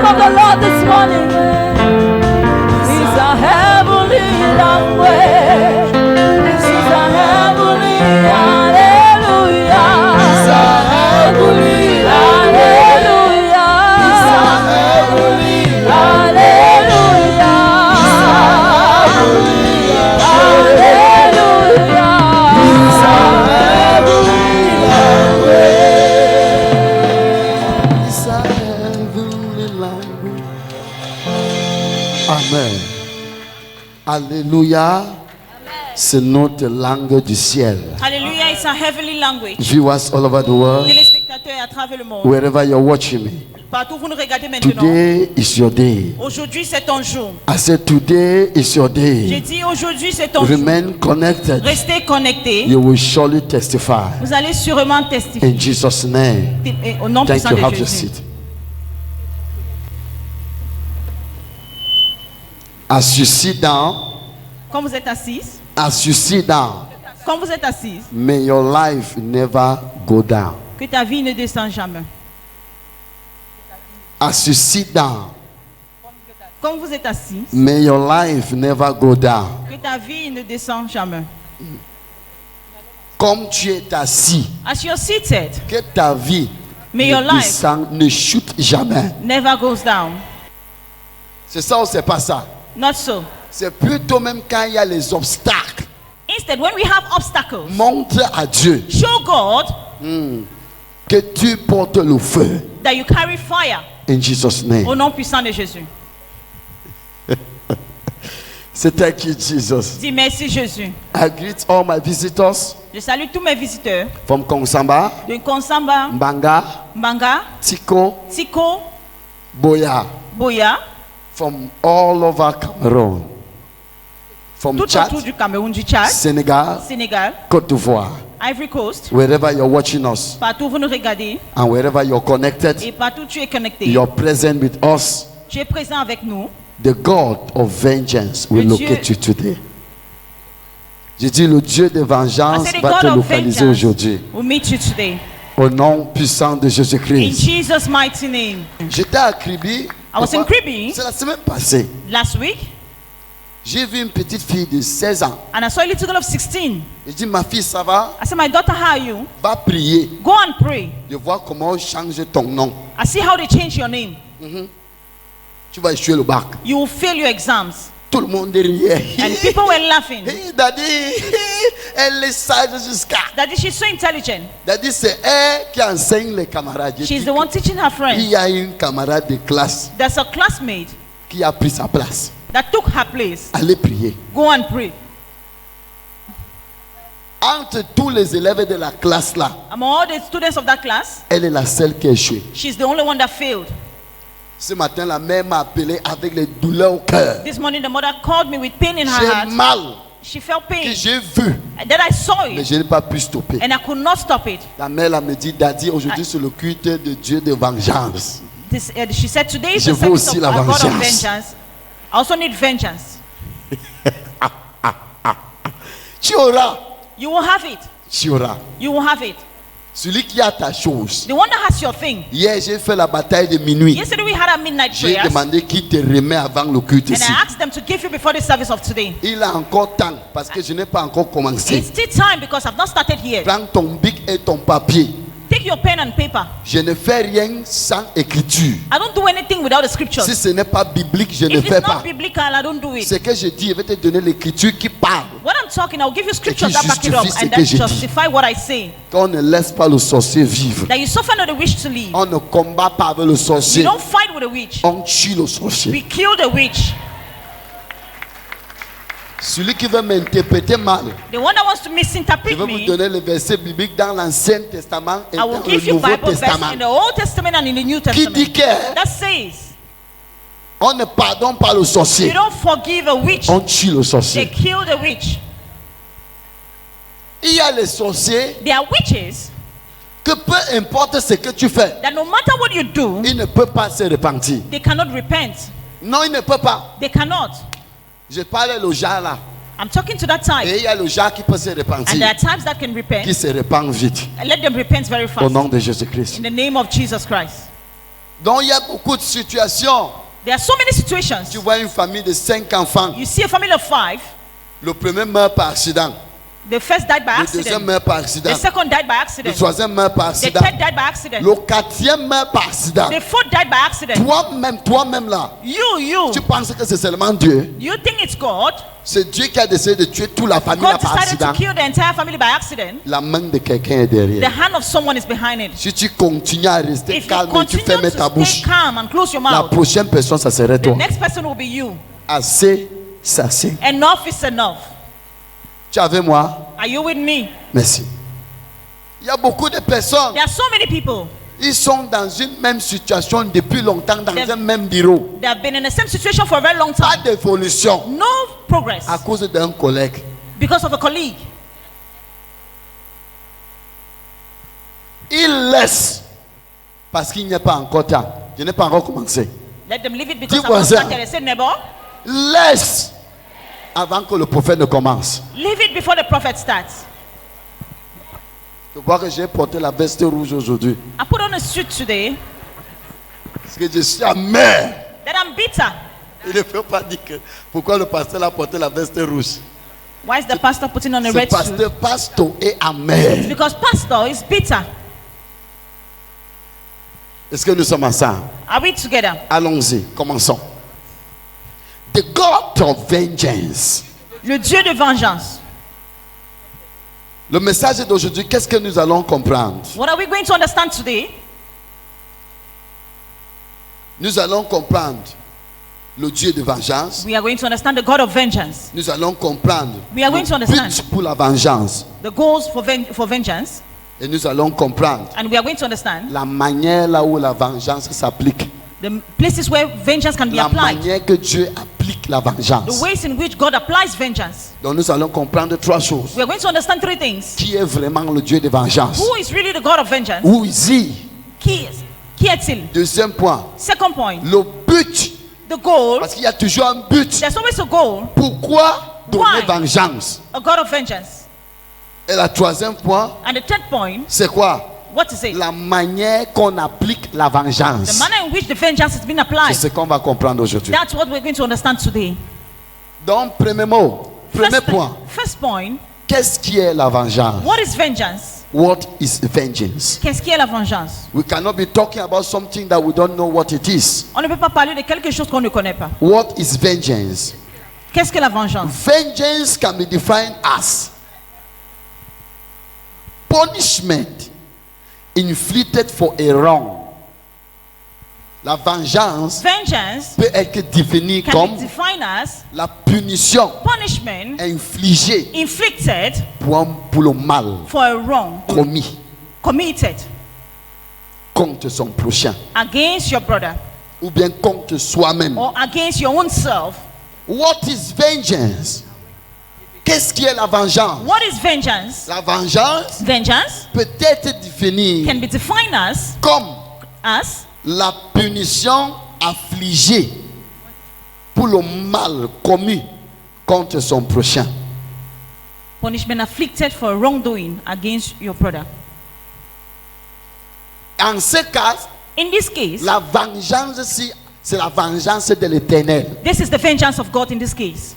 of the Lord this morning. It's a heavenly language. It's a heavenly hallelujah. It's a heavenly hallelujah. It's a heavenly hallelujah. It's a heavenly hallelujah. It's a heavenly language. It's a heavenly language. Amen. Alléluia. C'est notre langue du ciel. Hallelujah, it's a heavenly language. Viewers all over the world, Téléspectateurs à travers le monde. wherever you're watching me, Partout où vous nous regardez maintenant. today is your day. Aujourd'hui, c'est ton jour. I said today is your J'ai day. dit aujourd'hui, c'est ton jour. Remain connected. Restez connectés. You will surely testify. Vous allez sûrement testifier. In Jesus' name. Et au nom Thank puissant you. de Have your Jésus. seat. As you sit down, Quand vous êtes assis, as you sit down, quand vous êtes assise, may your life never go down. que ta vie ne descend jamais. As you sit down, Quand vous êtes assis, may your life never go down. que ta vie ne descend jamais. Comme tu es assis, As you're seated, que ta vie may your ne life descend, ne chute jamais. never goes down. C'est ça ou c'est pas ça? Not so. C'est plutôt même quand il y a les obstacles. Instead, when we have obstacles, Montre à Dieu show God que tu portes le feu. that you carry fire. In Jesus' name. Au nom puissant de Jésus. Say thank you, Jesus. Dis merci Jésus. I greet all my visitors Je salue tous mes visiteurs from Konsamba, de Konsamba, Mbanga, Mbanga, Tiko, Tiko, Boya, Boya, from all over Cameroon, from tout Chad, autour du Cameroun, du Tchad, Senegal, Sénégal, Côte d'Ivoire, Ivory Coast, wherever you're watching us partout où vous nous regardez and wherever you're connected, et partout où tu es connecté. you're present with us. Tu es présent avec nous. The God of vengeance will Le Dieu- locate you today. J'ai dit le Dieu de I vengeance said the va God te of localiser vengeance aujourd'hui. will meet you today. Au nom puissant de In Jésus-Christ. Jesus' mighty name. J'étais à Kribi. I was in Kribi C'est la semaine passée. last week J'ai vu une petite fille de 16 ans. and I saw a little girl of 16. J'ai dit, ma fille, ça va? I said, my daughter, how are you? Va prier. Go and pray. Je vois comment on change ton nom. I see how they change your name. Tu vas échouer le bac. You will fail your exams. Tout le monde riait. And people were laughing. Hey, Daddy, elle est sage jusqu'à. Daddy, she's so intelligent. Daddy, c'est elle qui enseigne les camarades. J'ai She's dit the one teaching her il friends. y a une camarade de classe There's a classmate qui a pris sa place. that took her place. Allez prier. Go and pray. Entre tous les élèves de la classe là, Among all the students of that class, elle est la seule qui a échoué. she's the only one that failed. Ce matin, la mère m'a appelé avec les douleurs au cœur. This morning, the mother called me with pain in her J'ai heart. mal She felt que pain. j'ai vu, And then I saw mais it. je n'ai pas pu stopper. And I could not stop it. La mère là me dit, Daddy, aujourd'hui c'est le culte de Dieu de vengeance. She said, today is Je the veux service aussi of la our God of vengeance. vengeance. I also need vengeance. Tu auras, You will have it. tu auras. You will have it. Celui qui a ta chose. The one that has your thing. Hier, j'ai fait la bataille de minuit. Yesterday we had a midnight J'ai prayer. demandé qui te remet avant le culte And ici. I asked them to give you before the service of today. Il a encore temps parce que je n'ai pas encore commencé. It's still time because I've not started yet. Prends ton bic et ton papier. Take your pen and paper. Je ne fais rien sans écriture. I don't do anything without the scriptures. Si ce n'est pas biblique, je ne If fais it's pas. not biblical, I don't do it. Ce que je dis, je vais te donner l'écriture qui parle. When I'm talking, I'll give you scriptures qui that back it up justifie ce and que that j'ai dit. justify what I say. Qu'on ne laisse pas le sorcier vivre. That you suffer not the wish to live. On ne combat pas avec le You sorcier. don't fight with a witch. On tue le sorcier. We kill the witch. Celui qui veut m'interpréter mal, The one that wants to je misinterpret vais vous me, donner les versets bibliques dans l'Ancien Testament et I dans will le give you Nouveau Bible verse Testament. in the Old Testament and in the New Qui dit Testament. que That says, on ne pardonne pas le you sorcier, don't forgive a witch. on tue le They sorcier. kill the witch. Il y a les sorciers There are witches que peu importe ce que tu fais, that no matter what you do, ils ne peuvent pas se repentir. they cannot repent. Non, ils ne peuvent pas. They cannot. Je parle au genre là. I'm talking to that type. Et il y a le genre qui peut se And repentir, there are types that can qui repent. se répand vite. And let them repent very Au fast. nom de Jésus-Christ. In the name of Jesus Christ. Donc il y a beaucoup de situations. There are so many situations. Tu vois une famille de 5 enfants. You see a family of 5. Le premier meurt par accident. The first died by Le deuxième accident. meurt par accident. The second died by Le accident. troisième meurt par The accident. third died by accident. Le quatrième meurt par accident. The fourth died by accident. Toi-même là, You. tu penses que c'est seulement Dieu? You think it's God? C'est Dieu qui a décidé de tuer toute la famille là God par decided to accident. kill the entire family by accident. La main de quelqu'un est The derrière. hand of someone is behind it. Si tu continues à rester If you calme et tu continue fermes ta to bouche, stay calm and close your la mouth, prochaine personne, ça serait the toi. next person will be you. Assez, c'est assez. Enough is enough. Tu es avec moi? Are you with me? Merci. Il y a beaucoup de personnes, There are so many people ils sont dans une même situation depuis longtemps, dans They- un même bureau. that have been in the same situation for a very long Pas time. d'évolution No progress à cause d'un collègue. because of a colleague. Il laisse parce qu'il n'y a pas encore temps. Je n'ai pas encore commencé. Let them leave it because Dis I'm not voisin. started. I said, neighbor, Laisse avant que le prophète ne commence. leave it before the prophet starts. Tu vois que j'ai porté la veste rouge aujourd'hui. I put on a suit today Parce que je suis amer. that I'm bitter. Il ne peut pas dire que pourquoi le pasteur a porté la veste rouge. Why is the pastor putting on a Ce red suit? pasteur est amer. Because pastor is bitter. Est-ce que nous sommes ensemble? Are we together? Allons-y, commençons. The God of vengeance. Le Dieu de vengeance. Le message d'aujourd'hui, qu'est-ce que nous allons comprendre? What are we going to understand today? Nous allons comprendre le Dieu de vengeance. We are going to understand the God of vengeance. Nous allons comprendre We are going to understand. but pour la vengeance. The goals for vengeance. Et nous allons comprendre And we are going to understand la manière là où la vengeance s'applique. the places where vengeance can be La applied. manière que Dieu applique la The vengeance. ways in which God applies vengeance. Donc nous allons comprendre 3 choses. We are going to understand 3 things. Qui est vraiment le Dieu de vengeance? Who is really the God of vengeance? Où is-il? Qui est-il? Deuxième point, Second point, le but. the goal. Parce qu'il y a toujours un but. There's always a goal, Pourquoi donner Why? vengeance? a God of vengeance. Et la troisième point, And the third point, c'est quoi? what is it? La manière qu'on applique la The vengeance. manner in which the vengeance has been C'est applied. ce qu'on va comprendre aujourd'hui. That's what we're going to understand today. Donc, premier mot, premier point. First point, Qu'est-ce qui est la vengeance? what is vengeance? What is vengeance? Qu'est-ce qui est la vengeance? We cannot be talking about something that we don't know what it is. On ne peut pas parler de quelque chose qu'on ne connaît pas. What is vengeance? Qu'est-ce que la vengeance? Vengeance can be defined as punishment inflicted for a wrong. La vengeance Vengeance peut être définie can comme be defined as la punition punishment infligée inflicted pour le mal for a wrong commis committed contre son prochain against your brother ou bien contre soi-même. or against your own self. What is vengeance? Qu'est-ce qui est la vengeance? What is vengeance? La vengeance Vengeance peut être définie can be defined comme as la punition affligée pour le mal commis contre son prochain. punishment afflicted for wrongdoing against your brother. En ce cas, In this case, la vengeance, c'est la vengeance de l'Éternel. this is the vengeance of God in this case.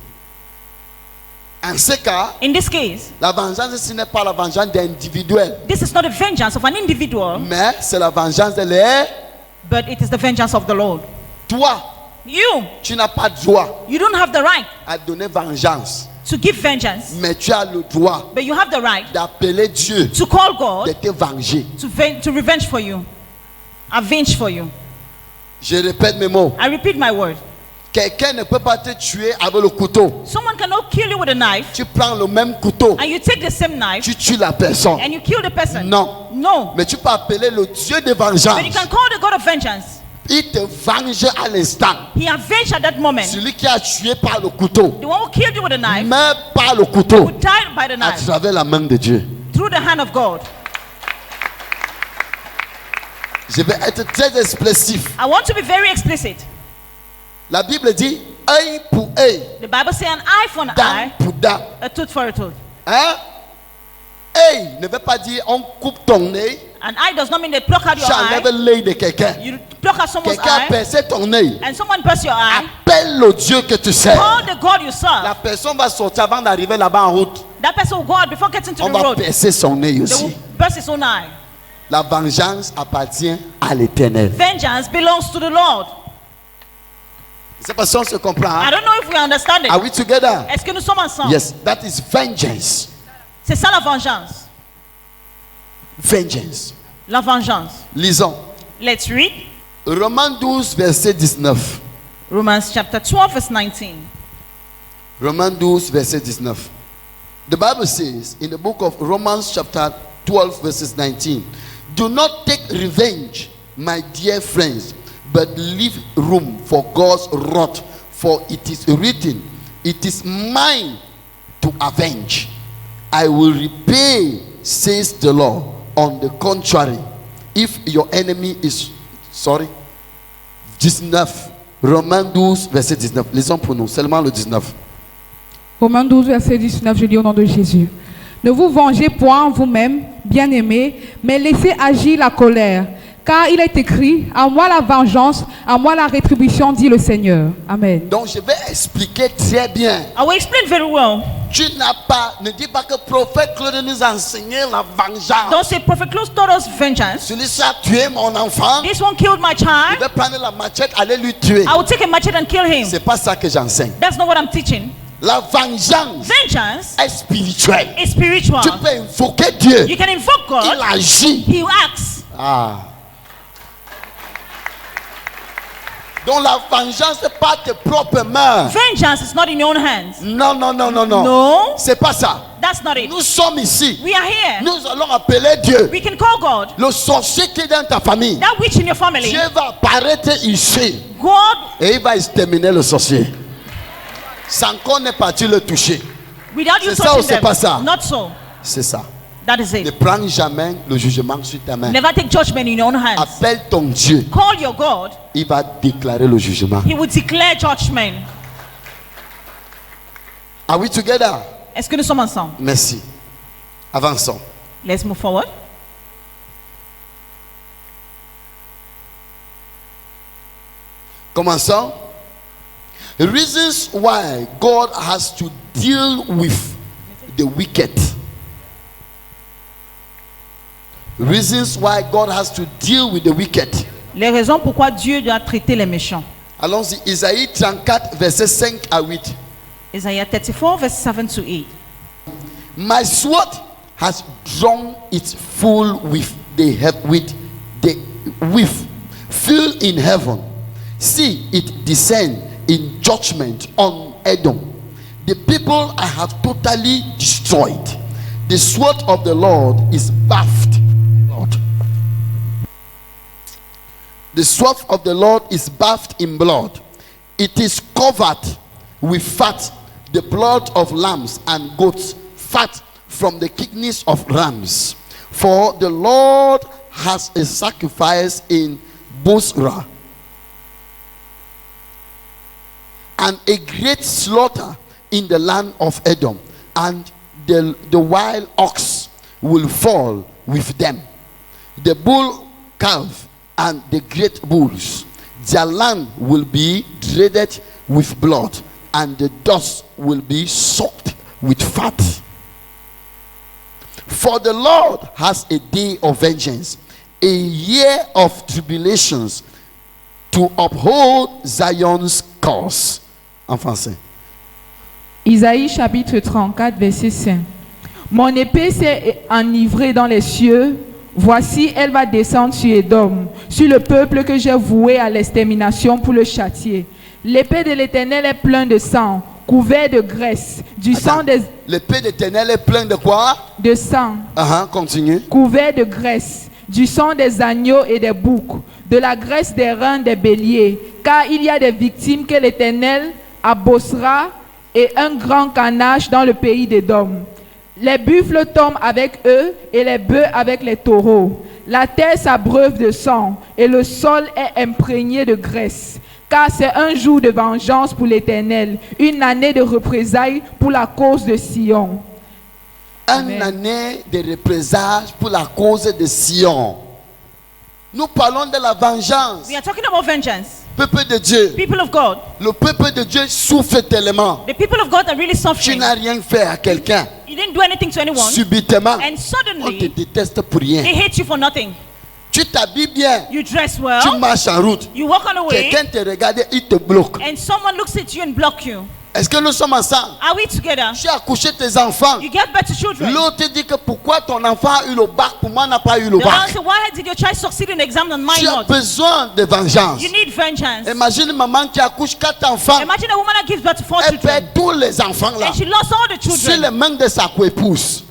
En ce cas, In this case, la vengeance, ce n'est pas la vengeance d'individuel, this is not a vengeance of an individual, mais c'est la vengeance de l'Éternel. but it is the vengeance of the Lord. Toi, You tu n'as pas droit don't have the right à donner vengeance, to give vengeance, mais tu as le droit but you have the right d'appeler Dieu to call de God te venger. to revenge for you, avenge for you. Je répète mes mots. I repeat my word. Quelqu'un ne peut pas te tuer avec le couteau. Someone cannot kill you with a knife, Tu prends le même couteau, and you take the same knife tu tues la personne. and you kill the person. Non. No. Mais tu peux appeler le Dieu de But you vengeance. can call the God of vengeance. Il te venge à l'instant. He avenged at that moment. Celui qui a tué par le couteau The one who killed you with a knife meurt par le couteau who died by the à knife travers la main de Dieu. through the hand of God. Je vais être très expressif. I want to be very explicit. La Bible dit œil pour œil, The Bible says an eye for an dent eye, pour dent. a tooth for a tooth. Hein? Œil ne veut pas dire on coupe ton œil, An eye does not mean they pluck out your Tu eye. enlèves l'œil de quelqu'un. You pluck out someone's Quelqu'un a eye, percé ton œil. and someone pierces your eye. Appelle le Dieu que tu sais. Call the God you serve. La personne va sortir avant d'arriver là-bas en route. That person will go out before getting to On the va road. percer son œil They aussi. will burst his own eye. La vengeance appartient à l'Éternel. Vengeance belongs to the Lord. C'est pas si on se comprend. I Hein? don't know if we understand it. Are we together? Est-ce que nous sommes ensemble? Yes, that is vengeance. C'est ça la vengeance. Vengeance. La vengeance. Lisons. Let's read Romains 12, verset 19. Romans chapter 12, verse 19. Romains 12, verset 19. The Bible says in the book of Romans chapter 12, verses 19, do not take revenge, my dear friends, but leave room for God's wrath, for it is written, it is mine to avenge. I will repay, says the Lord. On the contrary, if your enemy is, 19, Romains 12, verset 19. Lisons pour nous, seulement le 19. Romains 12, verset 19, je lis au nom de Jésus. Ne vous vengez point vous-même, bien-aimés, mais laissez agir la colère. Car il est écrit, à moi la vengeance, à moi la rétribution, dit le Seigneur. Amen. Donc je vais expliquer très bien. I will explain very well. Tu n'as pas, ne dis pas que le prophète Claude nous a enseigné la vengeance. Don't say Prophet Claus taught us vengeance. Celui-ci a tué mon enfant. This one killed my Je child. vais prendre la machette, aller lui tuer. I will take a machete and kill him. C'est pas ça que j'enseigne. That's not what I'm teaching. La vengeance Vengeance est spirituelle. is spiritual. Tu peux invoquer Dieu. You can invoke Il God. agit. He acts. Ah. Donc la vengeance n'est pas tes propres mains. Vengeance is not in your own hands. Non, non, non, non, non. No, C'est pas ça. that's not it. Nous sommes ici. We are here. Nous allons appeler Dieu. We can call God. Le sorcier qui est dans ta famille. That witch in your family. Dieu va apparaître ici. God, Et il va exterminer le sorcier. Sans qu'on ait pas dû le toucher. without you C'est ça ou touching c'est them. pas ça? Not so. C'est ça. That is Ne it. prends jamais le jugement sur ta main. Never take judgment in your own hands. Appelle ton Dieu. Call your God. Il va déclarer le jugement. He will declare judgment. Are we together? Est-ce que nous sommes ensemble? Merci. Avançons. Let's move forward. Commençons. Reasons why God has to deal with the wicked. Reasons why God has to deal with the wicked. Les raisons pourquoi Dieu doit traiter les méchants. Allons-y. Isaïe 34, verset 5 à 8. Isaiah 34, verse 7 to 8. My sword has drawn its full with fill in heaven. See it descend in judgment on Edom. The people I have totally destroyed. The sword of the Lord is bathed. Lord. The sword of the Lord is bathed in blood. It is covered with fat, the blood of lambs and goats, fat from the kidneys of rams. For the Lord has a sacrifice in Bosra, and a great slaughter in the land of Edom, and the wild ox will fall with them, the bull calf and the great bulls. Their land will be dreaded with blood, and the dust will be soaked with fat. For the Lord has a day of vengeance, a year of tribulations, to uphold Zion's cause. En français. Isaïe chapitre 34, verset 5. Mon épée s'est enivrée dans les cieux. Voici, elle va descendre sur Édom, sur le peuple que j'ai voué à l'extermination pour le châtier. L'épée de l'Éternel est pleine de sang, couvert de graisse, du sang des... L'épée d'Éternel est pleine de quoi? De sang, Continue. couvert de graisse, du sang des agneaux et des boucs, de la graisse des reins des béliers, car il y a des victimes que l'Éternel abossera et un grand carnage dans le pays d'Édom. Les buffles tombent avec eux et les bœufs avec les taureaux. La terre s'abreuve de sang et le sol est imprégné de graisse. Car c'est un jour de vengeance pour l'Éternel, une année de représailles pour la cause de Sion. Une année de représailles pour la cause de Sion. Nous parlons de la vengeance. We are talking about vengeance. Peuple de Dieu. People of God. Le peuple de Dieu souffre tellement. The people of God are really Tu suffering. n'as rien fait à quelqu'un. You didn't do anything to anyone. Subitement, And on te suddenly, déteste pour they rien. hate you for nothing. Tu t'habilles bien. You dress Tu well. marches en route. You walk on the way. Quelqu'un te regarde, il te bloque. And someone looks at you and block you. Est-ce que nous sommes ensemble? Are we together? Tu as accouché tes enfants. You get back to children. L'autre te dit que pourquoi ton enfant a eu le bac, pour moi n'a pas eu le The other bac. say, why did your child succeed in the exam and mine Tu as not? besoin de vengeance. You need vengeance. Imagine maman qui accouche 4 enfants. Imagine a woman that gives birth to 4 Elle children. perd tous les enfants là And she lost all the sur les children mains de sa coépouse.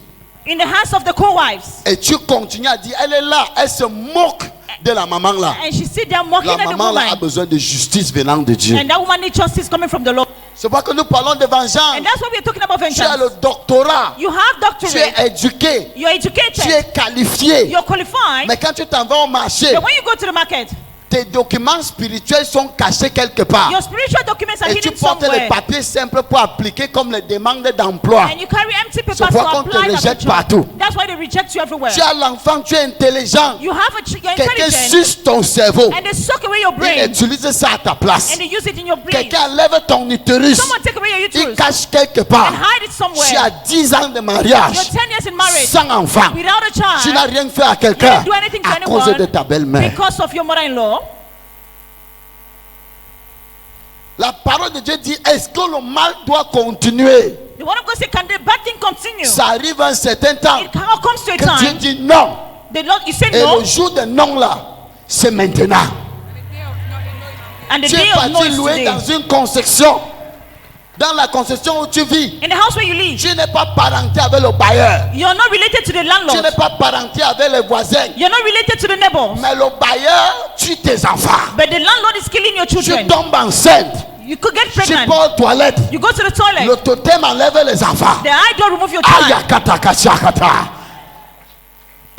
in the hands of the co-wives. Et tu continues à dire, elle est là, elle se moque de la maman là. And she sit there mocking La at the maman là a woman. besoin de justice venant de Dieu. And that woman needs justice coming from the Lord. C'est pourquoi que nous parlons de vengeance. And that's why we're talking about Tu as vengeance. le doctorat, You have tu es doctorate. éduqué, You're tu educated. es qualifié. You're qualified. Mais quand tu t'en vas au marché, But when you go to the market, tes documents spirituels sont cachés quelque part. your spiritual documents are Et tu hidden portes les somewhere. papiers simples pour appliquer comme les demandes d'emploi. And you carry empty papers C'est pourquoi to qu'on te apply that rejette to job. partout. That's why they reject you everywhere. Tu as l'enfant, tu es intelligent. You have you're Quelqu'un intelligent. suce ton cerveau. And they suck away your Il brain. utilise ça à ta place. And they use it in your brain. Quelqu'un enlève ton utérus. Someone take away your Il uterus cache quelque part. and hide it somewhere. Tu as 10 ans de You're mariage 10 years in marriage sans enfant. without a Tu n'as child. rien fait à You quelqu'un didn't do anything to à cause anyone de ta belle-mère. because of your mother-in-law. La parole de Dieu dit, est-ce que le mal doit continuer? The word of God says, can the bad thing continue? Ça arrive un certain temps It comes to a que Dieu time. dit non. The Lord, you say Et no, le jour de non là, c'est maintenant. and the Tu day es of no parti is louer dans today. une concession. Dans la concession où tu vis, In the house where you live, tu n'es pas parenté avec le bailleur. you're not related to the Tu landlord. n'es pas parenté avec les voisins. You're not related to the neighbors. Mais le bailleur tue tes enfants. But the landlord is killing your Tu children. tombes enceinte. You could get Tu pregnant. pars aux toilettes. You go to the toilet. Le totem enlève les enfants. The idol remove your child. Ayakatakachakata.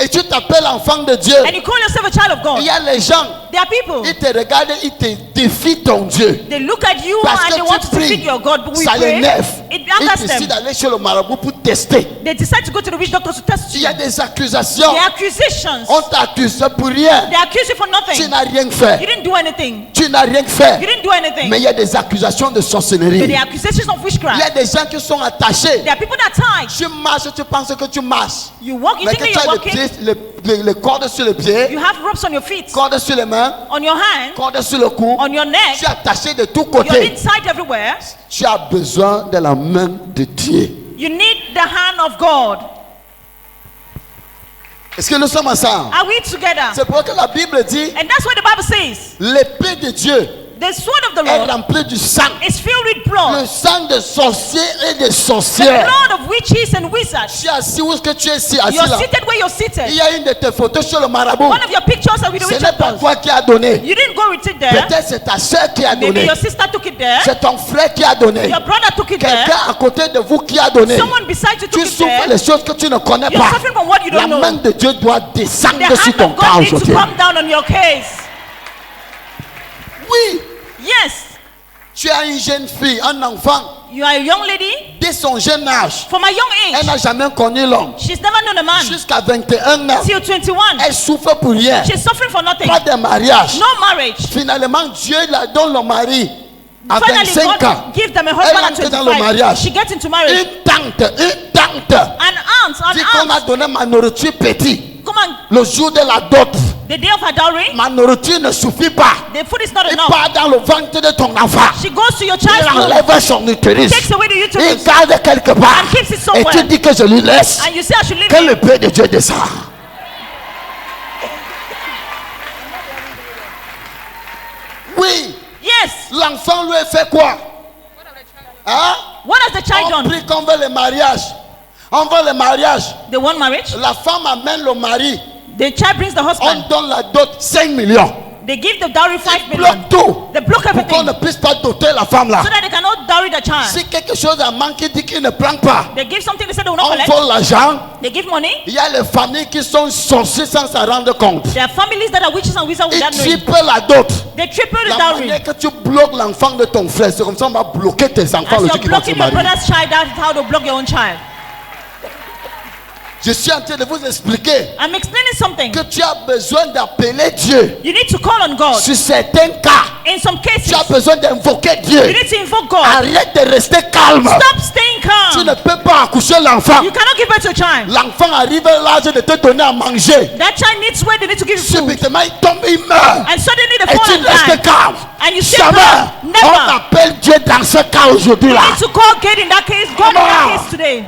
Et tu t'appelles enfant de Dieu. And you call yourself a child of God. Il y a les gens, There are people. ils te regardent, ils te défient ton Dieu. They look at you Parce and they que want tu to defeat pries, your God. But we ça pray. l'énerve. It Ils angers décident them. d'aller chez le marabout pour tester. They decide to go to the witch doctor to test Il you. y a des accusations. There are accusations. On t'accuse pour rien. They accuse you for Tu nothing. n'as rien You fait. didn't do anything. Tu n'as rien You fait. didn't do anything. Mais il y a des accusations de But sorcellerie. the accusations of Il y a witchcraft. des gens qui sont attachés. There are people that tied. Tu marches, tu penses que tu marches. You walk, you Mais think que that tu you're as walking. les cordes sur les pieds, You have ropes on your feet, cordes sur les mains, on your hand, cordes sur le cou. on your Tu neck. es attaché de tous You're côtés. inside everywhere. Tu as besoin de la main de Dieu. You need the hand of God. Est-ce que nous sommes ensemble? Are we together? C'est pour que la Bible dit, And that's what the Bible says. l'épée de Dieu The sword of the est Lord remplie du sang. is filled with Le blood. sang de sorciers et de The sorcières. blood of witches and wizards. Tu es assis où est-ce que tu es assis là? You're seated where you're Il seated. y a une de tes photos sur le marabout. One of your pictures are with the Ce witch n'est pas doctors. toi qui as donné. You didn't go with it there. Peut-être c'est ta soeur qui a Maybe donné. your sister took it there. C'est ton frère qui a donné. Your brother took it there. Quelqu'un à côté de vous qui a donné. Someone beside you took Tu it souffres there. les choses que tu ne connais You're pas. suffering from what you La don't main know. de Dieu doit descendre The sur hand ton of cas God needs to aujourd'hui. come down on your case. Oui, Yes, tu as une jeune fille, un enfant, you are a young lady. dès son jeune âge, From a young elle age, n'a jamais connu l'homme. she's never known a man. Jusqu'à 21 ans, Till 21, elle souffre pour rien. she's suffering for nothing. Pas de mariage. No marriage. Finalement, Dieu la donne le mari à Finally, 25 ans. God gives them a Elle husband at entre dans le 25. mariage. She gets into marriage. Une tante. An Dit qu'on m'a aunt. donné ma nourriture petit. Come on, Le jour de la dot, the day of her dowry, ma nourriture ne suffit pas. the food is not Il enough. part dans le ventre de ton enfant. She goes to your Il child's womb, enlève son utérus. takes away the Il uterus, garde quelque part. and keeps it Et somewhere. tu dis que je lui laisse. And you say I should leave Que it. le paix de Dieu descend. Oui, Yes. l'enfant lui fait quoi? Hein? What has the child On done? prie qu'on veut le mariage. On veut le mariage. They want marriage. La femme amène le mari. The child brings the On husband. donne la dot 5 millions. They give the dowry 5 Ils million. bloquent tout. They block Pour qu'on everything ne puisse pas doter la femme là. so that they cannot dowry the child. Si quelque chose a manqué, il dit qu'il ne prend pas. They give something they said they will not On collect. vole l'argent. They give money. Il y a les familles qui sont sorcières sans s'en rendre compte. There are families that are witches and wizards Ils without knowing. triplent la dot. They triple the La dowry. manière que tu bloques l'enfant de ton frère, c'est comme ça on va bloquer tes enfants As le jour you're qu'ils vont se blocking your marier. brother's child, that's how to block your own child. Je suis en train de vous expliquer I'm explaining something. que tu as besoin d'appeler Dieu. You need to call on God. Sur certains cas, In some cases, tu as besoin d'invoquer you Dieu. need to invoke God. Arrête de rester calme. Stop staying Tu ne calm. peux pas accoucher l'enfant. You cannot give birth to a child. L'enfant arrive à l'âge de te donner à manger. That child needs where they need to give you food. Subitement, il tombe, il meurt. And suddenly the Et tu fall and restes die. calme. And you stay Jamais. calm. On Never. appelle Dieu dans ce cas aujourd'hui You là. need to call God in that case. God in Come that on. case today.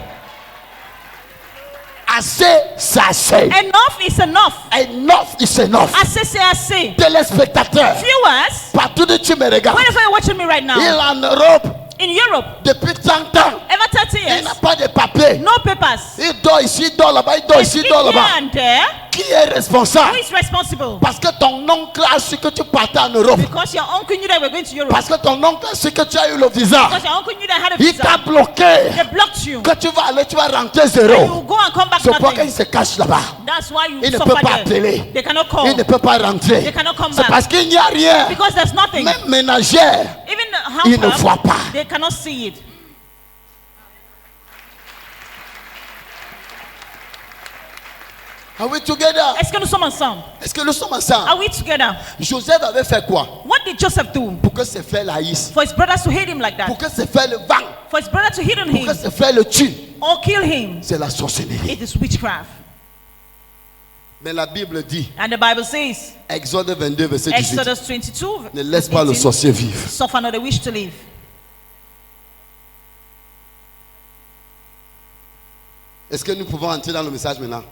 Assez, c'est assez. Enough is enough. Enough is enough. Assez, c'est assez. Téléspectateurs, Viewers, partout où tu me regardes, whenever you're watching me right il now, est en Europe in Europe, depuis 30 ans. ever 30 Il years, n'a pas de papier. no papers. Il dort ici, il dort là-bas, il dort It's ici, il in dort here là-bas. and there. Qui est responsable? Who is responsible? Parce que ton oncle a su que tu partais en Europe. Because your uncle knew that we're going to Europe. Parce que ton oncle a su que tu as eu le visa. Because your uncle knew that I had a Il t'a visa. bloqué. They blocked you. Que tu vas aller, tu vas rentrer And you zéro. will go and come back C'est pourquoi il nothing. se cache là-bas. That's why you Il ne suffer peut pas there. appeler. They cannot call. Il ne peut pas rentrer. They cannot come C'est back. parce qu'il n'y a rien. Because there's nothing. Même ménagère, Even il ne the voit house pas. they cannot see it. Are we together? Est-ce que nous sommes ensemble? Est-ce que nous sommes ensemble? Are we together? Joseph avait fait quoi? What did Joseph do? Pour que ses frères l'haïssent. For his brothers to hate him like Pour that? que ses frères le vendent. For his brother to hate on Pour que him ses frères le tuent. or kill him? C'est la sorcellerie. It is witchcraft. Mais la Bible dit, And the Bible says, Exode 22, verset 18, Exodus 22, ne laisse pas le 18, sorcier vivre. suffer not the wish to live. Est-ce que nous pouvons entrer dans le message maintenant?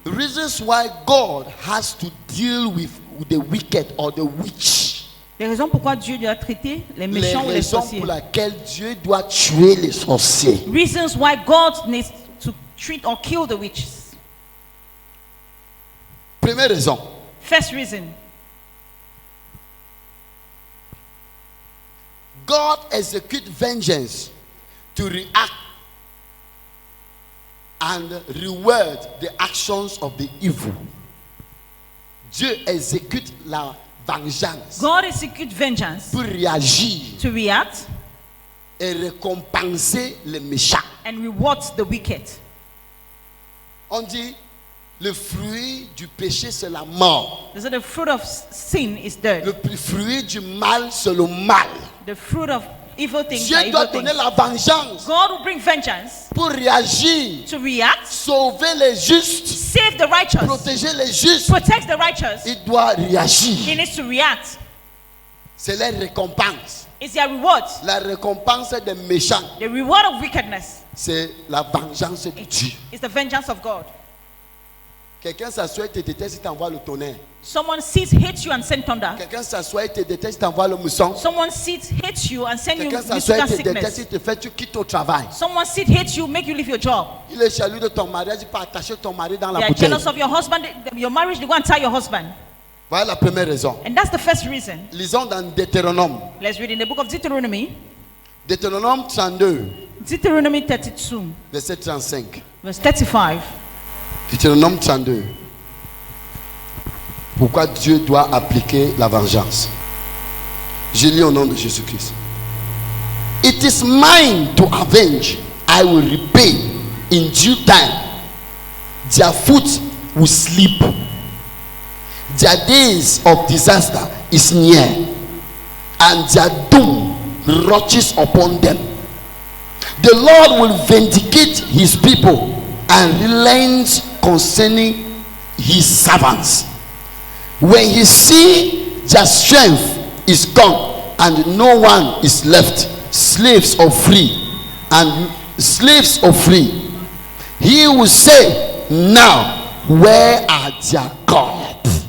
The reasons why God has to deal with the wicked or the witch. Les raisons pourquoi Dieu doit traiter les Les méchants ou les raisons sorciers. pour lesquelles Dieu doit tuer les sorciers. Reasons why God needs to treat or kill the witches. Première raison, First reason, God executes vengeance to react and reward the actions of the evil. Dieu exécute la vengeance God executes vengeance pour réagir to react et récompenser les méchants. and rewards the wicked. On dit le fruit du péché c'est la mort. So the fruit of sin is death. Le fruit du mal c'est le mal. The fruit of evil things Dieu are evil doit things. donner la vengeance God will bring vengeance pour réagir, to react, sauver les justes, save the righteous, protéger les justes. protect the righteous. Il doit He réagir. needs to react. C'est la récompense. It's their reward. La récompense des méchants, The reward of wickedness c'est la vengeance de Dieu. is the vengeance of God. Quelqu'un s'assoit et te déteste, il t'envoie le tonnerre. Someone sees, hates you and send thunder. Quelqu'un s'assoit et te déteste, il t'envoie le mousson. Someone sees, hates you and send you Quelqu'un s'assoit musical et te déteste, sickness. il te fait, tu quittes au travail. Someone sees, hates you, make you leave your job. Il est jaloux de ton mariage, il peut attacher ton mari dans la They are bouteille. jealous of your husband, your marriage, they go and tie your husband. Voilà la première raison. And that's the first reason. Lisons dans Deutéronome. Let's read in the book of Deuteronomy. Deutéronome 32, Deuteronomy 32, verset 35. verse 35. Deutéronome 32. Pourquoi Dieu doit appliquer la vengeance? Je lis au nom de Jésus-Christ. It is mine to avenge. I will repay in due time. Their foot will sleep. Their days of disaster is near, and their doom rushes upon them. The Lord will vindicate his people and relent concerning his servants. When he see their strength is gone and no one is left, slaves or free, he will say, now where are their gods?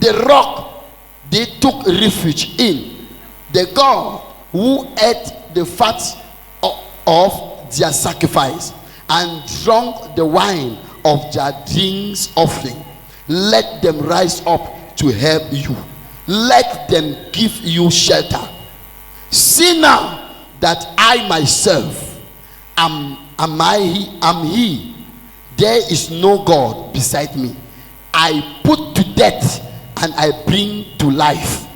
The rock they took refuge in, the God who ate the fat of their sacrifice and drank the wine of their drinks offering. Let them rise up to help you. Let them give you shelter. See now that I myself am he. There is no God beside me. I put to death and I bring to life.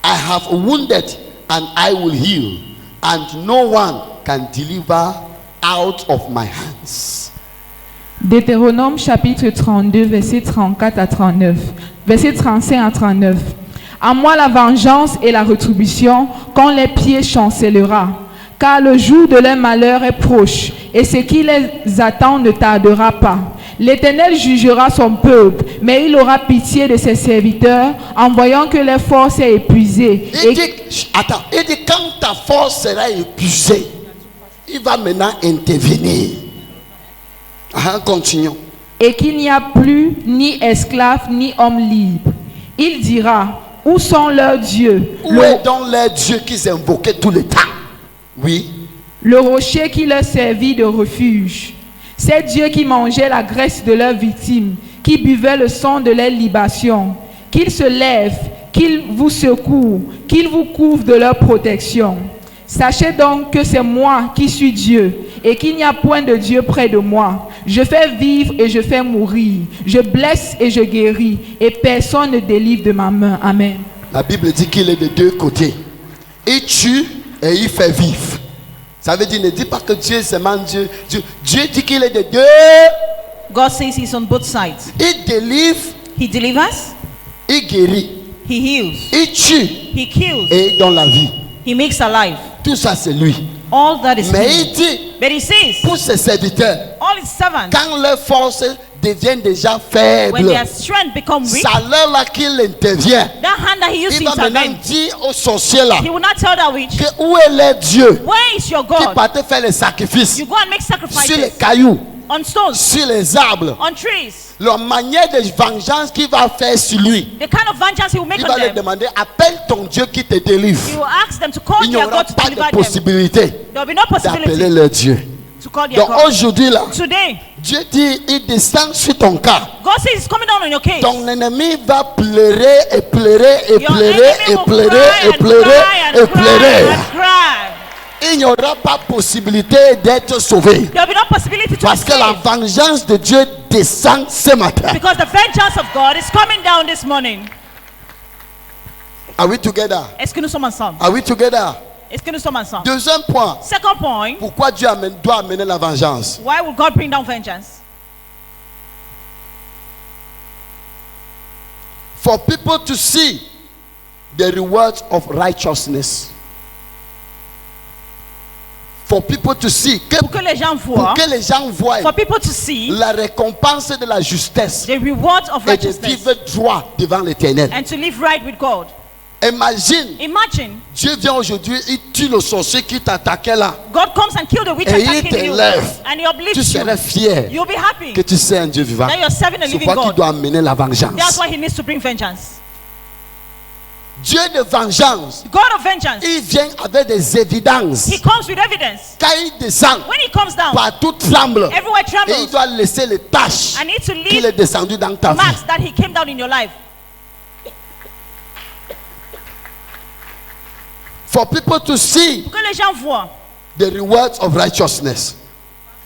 I have wounded and I will heal, and no one can deliver out of my hands. Deutéronome chapitre 32, versets 34 à 39. Versets 35 à 39. À moi la vengeance et la rétribution quand les pieds chancellera. Car le jour de leur malheur est proche, et ce qui les attend ne tardera pas. L'Éternel jugera son peuple, mais il aura pitié de ses serviteurs, en voyant que leur force est épuisée. Il dit, quand ta force sera épuisée, il va maintenant intervenir. Continuons. Et qu'il n'y a plus ni esclave ni homme libre. Il dira, où sont leurs dieux? Où est donc leur Dieu qu'ils invoquaient tout le temps? Oui. Le rocher qui leur servit de refuge. Ces dieux qui mangeaient la graisse de leurs victimes, qui buvaient le sang de leurs libations. Qu'ils se lèvent, qu'ils vous secourent, qu'ils vous couvrent de leur protection. Sachez donc que c'est moi qui suis Dieu, et qu'il n'y a point de Dieu près de moi. Je fais vivre et je fais mourir. Je blesse et je guéris, et personne ne délivre de ma main. Amen. La Bible dit qu'il est de deux côtés. Il tue et il fait vivre. Ça veut dire, ne dis pas que Dieu est seulement Dieu. Dieu dit qu'il est de deux. God says he's on both sides. Il délivre. He delivers. Il guérit. He heals. Il tue. He kills. Et il donne la vie. He makes alive. Tout ça c'est lui. All that is Mais him. il dit, But he says, pour ses serviteurs, all his servants, quand leur force devient déjà when faible, their strength become weak, c'est là là qu'il intervient. that hand that he used Il to va maintenant intervene, dire aux sorciers là, he will not tell that witch, que où est leur Dieu where is your qui God? partait faire les sacrifices You go and make sur les sacrifices cailloux, on stones, sur les arbres. on trees. La manière de vengeance qu'il va faire sur lui, The kind of vengeance he will make il on va lui them, demander, appelle ton Dieu qui te délivre. he will ask them to call Il n'y their aura God to pas deliver de them. possibilité There will be no d'appeler possibility leur Dieu. to call their Donc God. aujourd'hui là, Today, Dieu dit, il descend sur ton cas. God says he's coming down on your case. Ton ennemi va pleurer et pleurer et Your pleurer enemy et will pleurer cry et and pleurer cry et and cry pleurer. and cry. Il n'y aura pas possibilité d'être sauvé. There will be no possibility to Parce be que la saved. vengeance de Dieu descend ce matin. Because the vengeance of God is coming down this morning. Are we together? Est-ce que nous sommes ensemble? Are we together? Est-ce que nous sommes ensemble? Deuxième point. Second point, Pourquoi Dieu doit amener la vengeance? why would God bring down vengeance? For people to see the rewards of righteousness. For people to see. Pour que les gens Pour voient, que les gens voient for people to see la récompense de la justesse the rewards of et de righteousness vivre droit devant l'Éternel. and to live right with God. Imagine, Imagine, Dieu vient aujourd'hui, il tue le sorcier qui t'attaquait là. God comes and kills the witch Et il attacking you, t'élève. and he Tu uplifts you. serais fier You'll be happy que tu sais un Dieu vivant. that you're serving a C'est living pourquoi qu'il God. doit amener la That's vengeance. why he needs to bring vengeance. Dieu de vengeance, God of vengeance, il vient avec des évidences. he comes with evidence. Quand il descend, When he comes down, partout tremble. everywhere Et il trembles. doit laisser les taches I need to qu'il leave est descendu dans ta vie. marks that he came down in your life. For people to see Pour que les gens voient the rewards of righteousness.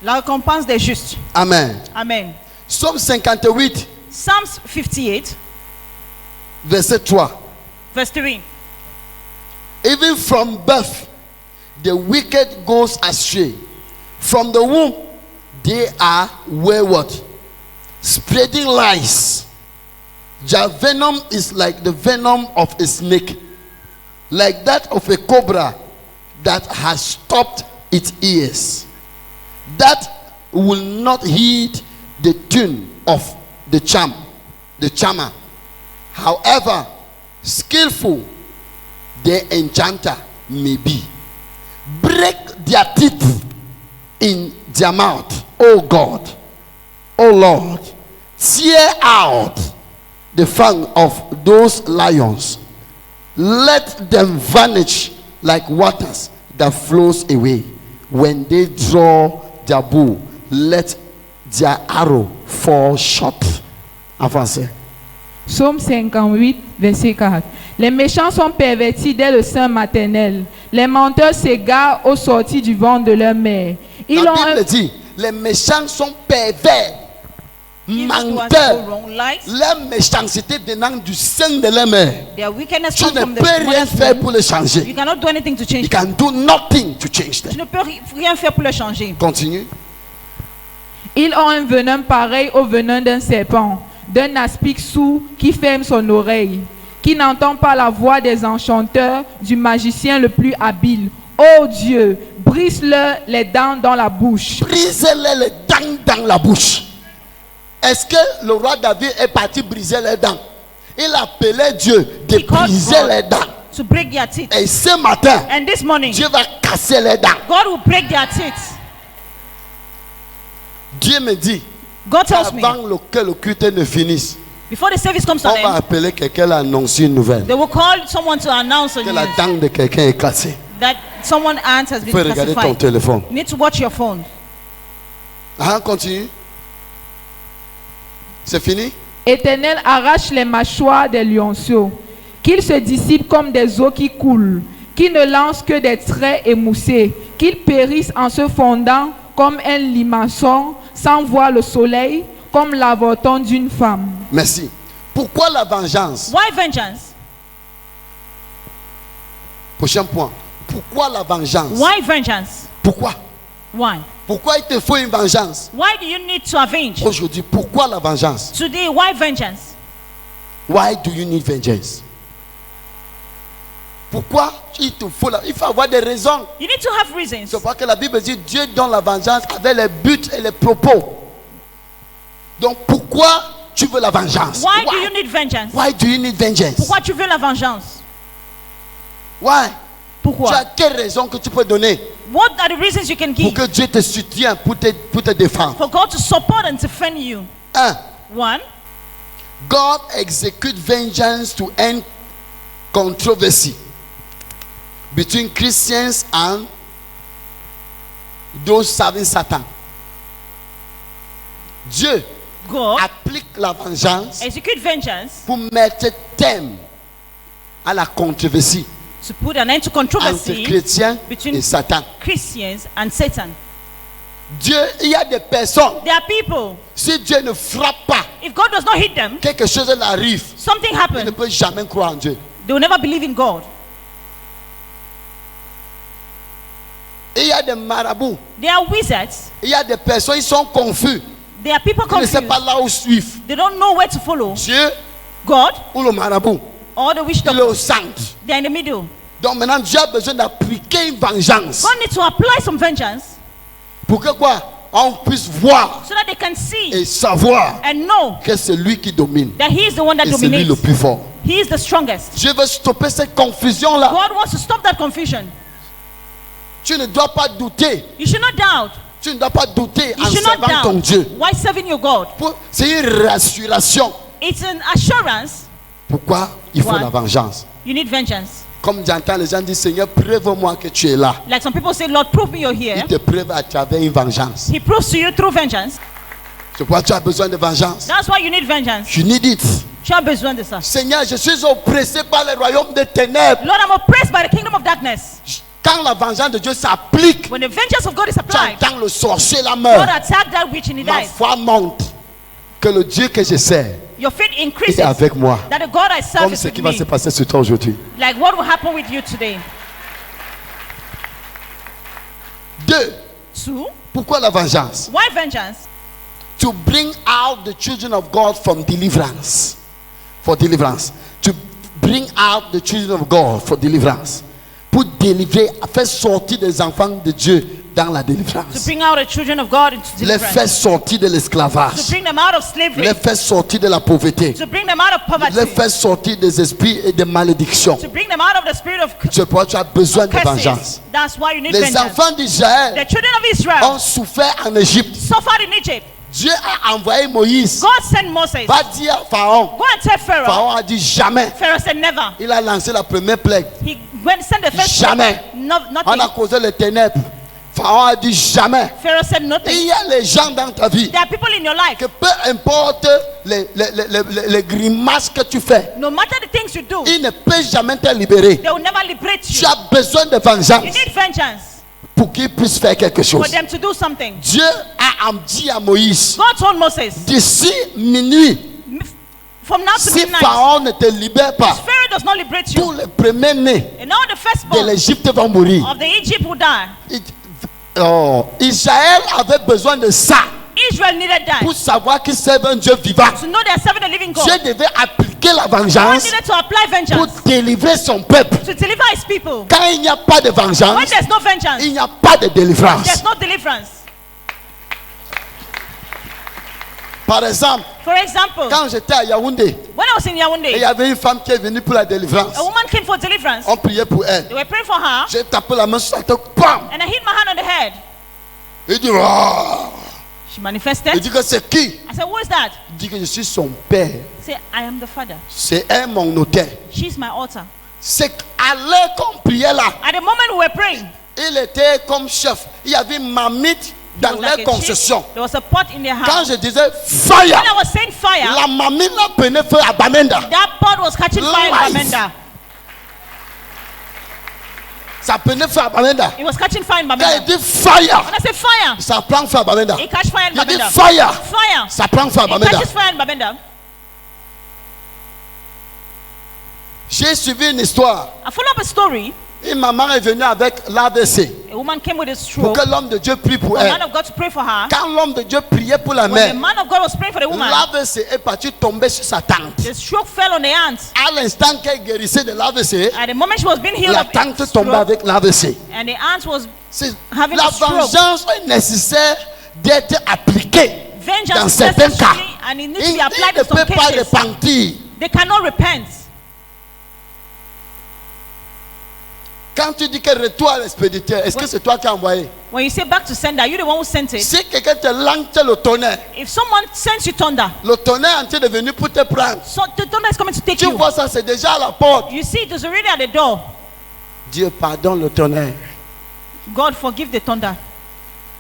la récompense des justes. Amen. Amen. Psaume 58, Psalms 58, verset 3. verse 3. Even from birth, the wicked goes astray. From the womb, they are wayward, spreading lies. Their venom is like the venom of a snake, like that of a cobra that has stopped its ears, that will not heed the tune of the charmer. However skillful the enchanter may be. Break their teeth in their mouth, O God, O Lord. Tear out the fang of those lions. Let them vanish like waters that flows away. When they draw their bow, let their arrow fall short. En français. Psaume 58, verset 4. Les méchants sont pervertis dès le sein maternel. Les menteurs s'égarent aux sorties du ventre de leur mère. Ils La ont Bible dit, les méchants sont pervers Evil doers menteurs, go wrong, lies, leur méchanceté venant du sein de leur mère. their wickedness Tu comes ne from the peux rien mother's faire womb. pour le You changer. cannot do anything to change You them. can do nothing to change Tu them. ne peux rien faire pour le changer. Continue. Ils ont un venin pareil au venin d'un serpent, d'un aspic sourd qui ferme son oreille, qui n'entend pas la voix des enchanteurs, du magicien le plus habile. Ô Dieu, brise-leur les dents dans la bouche. Brisez-les les dents dans la bouche. Est-ce que le roi David est parti briser les dents? Il appelait Dieu de He called briser God les dents. to break their teeth. Et ce matin, And this morning, Dieu va casser les dents. God will break their teeth. Dieu me dit, God tells me, avant que le culte ne finisse, before the service comes to on an va end, appeler quelqu'un à annoncer une nouvelle. they will call someone to announce Que a la news dent de quelqu'un est cassée. that someone's aunt has Il been faut regarder ton classified. téléphone. You need to watch your phone. Ah, continue. C'est fini? Éternel, arrache les mâchoires des lionceaux, qu'ils se dissipent comme des eaux qui coulent, qu'ils ne lancent que des traits émoussés, qu'ils périssent en se fondant comme un limaçon sans voir le soleil, comme l'avorton d'une femme. Merci. Pourquoi la vengeance? Why vengeance? Prochain point. Pourquoi la vengeance? Why vengeance? Pourquoi? Why? Pourquoi il te faut une vengeance? Why do you need to avenge? Aujourd'hui, pourquoi la vengeance? Today, why vengeance? Why do you need vengeance? Pourquoi il te faut il faut avoir des raisons. You need to have reasons. C'est parce que la Bible dit Dieu donne la vengeance avec les buts et les propos. Donc pourquoi tu veux la vengeance? Why do you need vengeance? Why do you need vengeance? Pourquoi tu veux la vengeance? Why? Tu Pourquoi? as quelle raison que tu peux donner What are the reasons you can pour give que Dieu te soutienne, pour te défendre? for God to support and defend you? 1. One, God execute vengeance to end controversy between Christians and those serving Satan. Dieu God applique la vengeance execute vengeance pour mettre terme à la controversie to put an end to entre controversy chrétiens between et Satan. Christians and Satan. Dieu, il y a des personnes, There are people, si Dieu ne frappe pas, if God does not hit them, quelque chose leur arrive, something ils ne happens. peuvent jamais croire en Dieu. They will never believe in God. Et il y a des marabouts, They are wizards. il y a des personnes, ils sont confus. There are people Ils ne savent confused. pas là où suivre. They don't know where to follow. Dieu God ou le marabout. or the witch Il est doctor. au centre. They are in the middle. Donc maintenant, Dieu a besoin d'appliquer une vengeance. God needs to apply some vengeance Pour que quoi? On puisse voir so that they can see et savoir and know que c'est lui qui domine. that He is the one that Et c'est lui le dominates. plus fort. He is the strongest. Dieu veut stopper cette confusion-là. God wants to stop that confusion. Tu ne dois pas douter. You should not doubt. Tu ne dois pas douter You en should not servant ton doubt. Dieu. Why serving your God? C'est une rassuration. It's an assurance. Pourquoi il faut Why? la vengeance? You need vengeance. Comme j'entends les gens dire, Seigneur, preuve-moi que tu es là. Like some people say, Lord, prove me you're here. Il te preuve à travers une vengeance. He proves to you through vengeance. C'est pourquoi tu as besoin de vengeance. That's why you need vengeance. You need it. Tu as besoin de ça. Seigneur, je suis oppressé par le royaume des ténèbres. Lord, I'm oppressed by the kingdom of darkness. Quand la vengeance de Dieu s'applique, When the vengeance of God is tu applied, entends le sorcier la God meurt. attack that witch and he Ma dies. foi monte que le Dieu que je sers Your faith est increases. avec moi. That the God I serve Comme is ce with qui va se me. passer sur toi aujourd'hui. Like what will happen with you today? 2. Two, Pourquoi la vengeance? why vengeance? To bring out the children of God from deliverance. For deliverance. To bring out the children of God for deliverance. Pour délivrer, faire sortir des enfants de Dieu dans la To délivrance. bring out the children of God into Les faire deliverance. sortir de To l'esclavage. bring them out of slavery. Les faire sortir de la pauvreté. To bring them out of Les poverty. faire sortir des esprits et des malédictions. To bring them out of the spirit of C'est pourquoi tu as besoin de vengeance. curses. That's why you need Les vengeance. enfants d'Israël The children of ont Israel souffert en Égypte. suffered in Egypt. Dieu a envoyé Moïse. God sent Moses. Va dire à Pharaon. Go and tell Pharaoh. Pharaon a dit jamais. Pharaoh said never. Il a lancé la première plague. He went sent the first Jamais. plague. No, On nothing. a causé les ténèbres. Pharaon a dit jamais. Pharaoh said Et nothing. il y a les gens dans ta vie There are people in your life. que peu importe les grimaces que tu fais, No matter the things you do, ils ne peuvent jamais te libérer. they will never liberate Tu you. as besoin de You vengeance. need vengeance. pour qu'ils puissent faire quelque for chose. them to do something. Dieu a dit à Moïse, God told Moses, d'ici minuit, from now to si midnight, Pharaon ne te libère pas, Pharaoh does not liberate tous you, les premiers-nés and all the de firstborn l'Égypte vont mourir. of the Egypt will die. Israël avait besoin de ça Israel needed that pour savoir qu'ils servent un Dieu vivant. to know they are serving a living God. Dieu devait appliquer la God vengeance needed to apply pour vengeance délivrer son peuple. to deliver his people. Quand il n'y a pas de When vengeance, there's no vengeance, il n'y a pas de délivrance. there's no deliverance. Par exemple, For example, quand j'étais à Yaoundé, when I was in et il y Yaoundé, avait une femme qui est venue pour la délivrance, a woman came for deliverance. on priait pour elle. They were praying for her, J'ai tapé la main sur la tête, bam! and I hit my hand on the head. Il dit, oh! She Il manifested. dit que c'est qui? I said, who is that? Il dit que je suis son père. He said, I am the father. C'est elle mon auteur. She's my altar. C'est à l'heure qu'on priait là, At the moment we were praying, il était comme chef. Il y avait une marmite he dans was leur like a chief. concession. There was a pot in their Quand house. je disais fire, When I was saying fire, la marmite là prenait feu à Bamenda. that pot was catching fire in Life. Bamenda. Ça prenait feu à Bamenda. It was catching fire in Quand il Bamenda. dit fire, When I say fire, ça prend feu à Bamenda. it catch fire in Il dit Bamenda. fire, Fire, ça prend feu à it Bamenda. catches fire in Bamenda. J'ai suivi une histoire. I follow up a story. Une maman est venue avec l'AVC A woman came with a pour stroke. que l'homme de Dieu prie pour A man elle. of God to pray for her. Quand l'homme de Dieu priait pour la When mère, the man of God was praying for the woman, l'AVC est parti tomber sur sa tante. the stroke fell on the aunt. À l'instant qu'elle guérissait de l'AVC, At the moment she was being healed la of tante stroke, tombait avec l'AVC. and the aunt was having La a stroke. vengeance est nécessaire d'être appliquée Vengeance dans is certains cas. necessary and it needs Il to be applied ne in some peut pas cases. repentir. They cannot repent. Quand tu dis que retour à l'expéditeur, est-ce que c'est toi qui as envoyé? When you say back to sender, you're the one who sent it. Si quelqu'un te lance le tonnerre If someone sends you thunder, est en train de venir pour te prendre. so the thunder is coming to take Tu you. vois ça, c'est déjà à la porte. You see, it is already at the door. Dieu pardonne le tonnerre. God, forgive the thunder.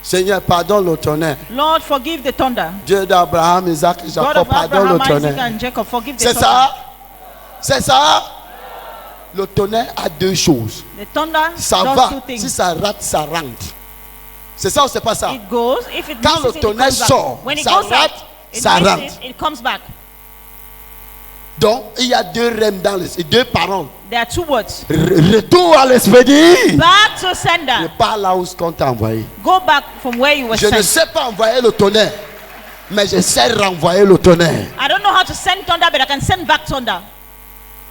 Seigneur, pardonne le tonnerre. Lord, forgive the thunder. Dieu d'Abraham, Isaac, God Jacob, of pardonne Abraham, le Isaac, tonnerre. and Jacob, forgive the C'est thunder. ça? C'est ça? Le tonnerre a deux choses. The thunder Ça does va. two things. Si ça rate, ça rentre. C'est ça ou c'est pas ça? It goes. If it Quand misses le it, it tonnerre comes back. sort, When it ça goes out, rate, it ça misses rentre. it comes back. Donc, il y a deux rèmes dans les deux paroles. There are two words. Retour à l'expédie. Back to Je sender. pars là où ce qu'on t'a envoyé. Go back from where you were Je ne sent. sais pas envoyer le tonnerre, mais je sais renvoyer le tonnerre. I don't know how to send thunder, but I can send back thunder.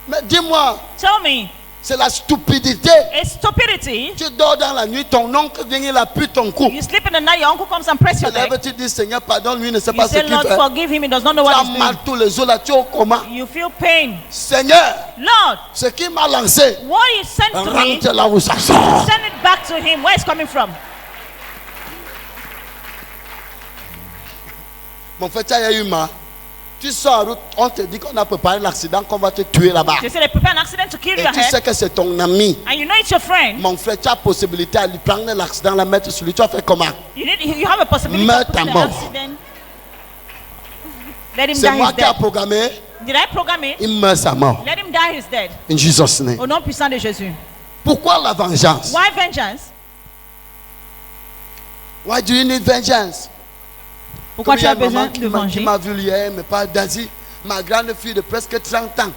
Mais dis-moi, Tell me, c'est la stupidité. it's stupidity. Tu dors dans la nuit, ton oncle vient, il appuie ton cou. You sleep in the night, your uncle comes and press Tu your lèves, neck. tu dis, Seigneur, pardonne, lui ne sait You pas ce say, qu'il Lord, fait. forgive him. He does not know Tu what as he's doing. mal tous les jours là, tu es au coma. You feel pain. Seigneur, Lord, ce qui m'a lancé, what he sent to me, rentre là où ça sort. send it back to him. Where it's coming from? Mon frère, tu as eu mal. Tu sors en route, on te dit qu'on a préparé l'accident, qu'on va te tuer là-bas. They say they prepare an accident to kill Et your tu sais head, que c'est ton ami. and you know it's your friend. Mon frère, tu as possibilité à lui prendre l'accident, la mettre sur lui. Tu as fait comment? You have a possibility Meurs of putting ta the mort. accident. Let him C'est die moi his qui ai dead. programmé. Did I program it? Il meurt sa mort. Let him die his dead. In Jesus' name. Au nom puissant de Jésus. Pourquoi la vengeance? Why vengeance? Why do you need vengeance? Pourquoi Comme il tu y a as une maman besoin qui de m'a venger? vu hier, mais pas d'Asie. Ma grande fille de presque 30 ans.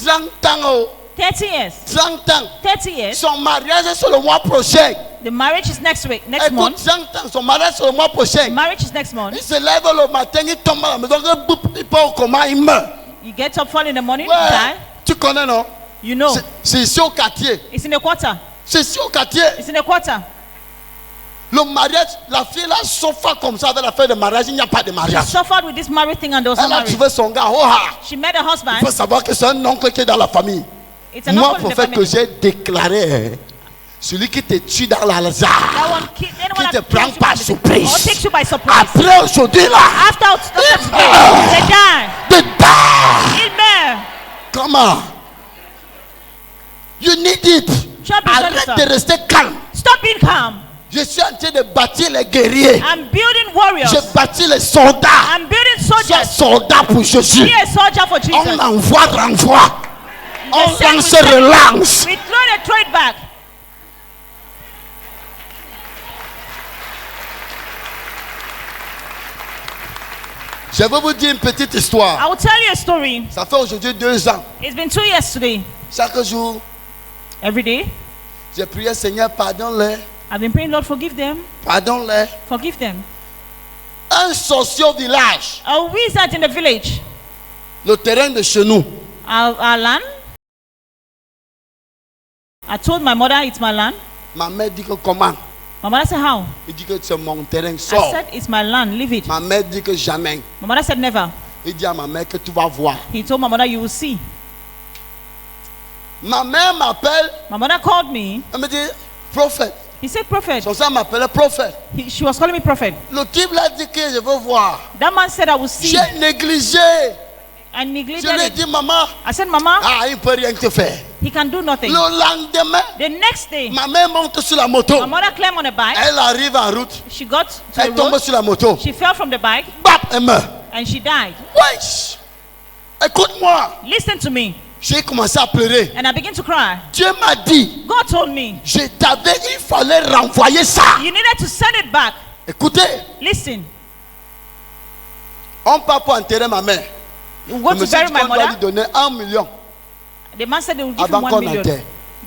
30 ans, oh. 30 years. 30 ans. 30 years. Son mariage est sur le mois prochain. The marriage is next week, next Écoute, month. 30 ans, son mariage est sur le mois The prochain. marriage is next month. Il se lève le matin, il tombe à la maison, il part au coma, il meurt. You get up, fall in the morning, Ouais. die. Tu connais, non? You know. C'est ici au quartier. It's in a quarter. C'est ici au quartier. It's in a quarter. Le mariage, la fille là souffre comme ça avec la fin de mariage, il n'y a pas de She mariage. suffered with this marriage thing and there was no Elle a marriage. trouvé son gars, oh ah. She met a Il faut husband. savoir que c'est un oncle qui est dans la famille. It's an Moi, uncle in the prophète, que family. j'ai déclaré, celui qui te tue dans la That lazare, one anyone qui te that prend kills you par by surprise. or takes you by surprise. Après aujourd'hui là, After today, they die. de die. Il meurt. Comment? You need it. Tu as besoin de ça. Arrête de rester calme. Stop being calm. Je suis en train de bâtir les guerriers. I'm building warriors. J'ai bâti les soldats. I'm building Sois soldiers. soldat pour Jésus. Be a soldier for On Jesus. envoie, renvoie. On The same lance, we send it- relance. We throw it back. Je vais vous dire une petite histoire. I will tell you a story. Ça fait aujourd'hui 2 ans. It's been 2 years today. Chaque jour, Every day, j'ai prié, Seigneur, pardonne-les. I've been praying, Lord, forgive them. Pardonne-les. Forgive them. Un sorcier au village, A wizard in the village. le terrain de chez nous. Our land. I told my mother it's my land. Ma mère dit que comment? My mother said, how? Il dit que c'est mon terrain, I sors. said, it's my land, leave it. Ma mère dit que jamais. My mother said, never. Il dit à ma mère que tu vas voir. He told my mother, you will see. Ma mère m'appelle, My mother called me. elle me dit, prophète. He said, prophet. Son sang m'appelait prophète. She was calling me prophet. Le type l'a dit que je veux voir. That man said, I will see. J'ai négligé. I Je neglected lui ai it. dit, maman, I said, Mama, il ne peut rien te faire. he can do nothing. Le lendemain, The next day, ma mère monte sur la moto. my mother climbed on a bike. Elle arrive en route. She got to Elle the tombe road. sur la moto. She fell from the bike Bap, elle meurt. and she died. Wesh. Écoute-moi. Listen to me. J'ai commencé à pleurer. And I began to cry. Dieu m'a dit, God told me, il fallait renvoyer ça. you needed to send it back. Écoutez, Listen. on part pour enterrer ma mère. You go Le to monsieur bury dit my qu'on doit lui mother. donner 1 million. The man said they will give Avant him 1 qu'on million enterre.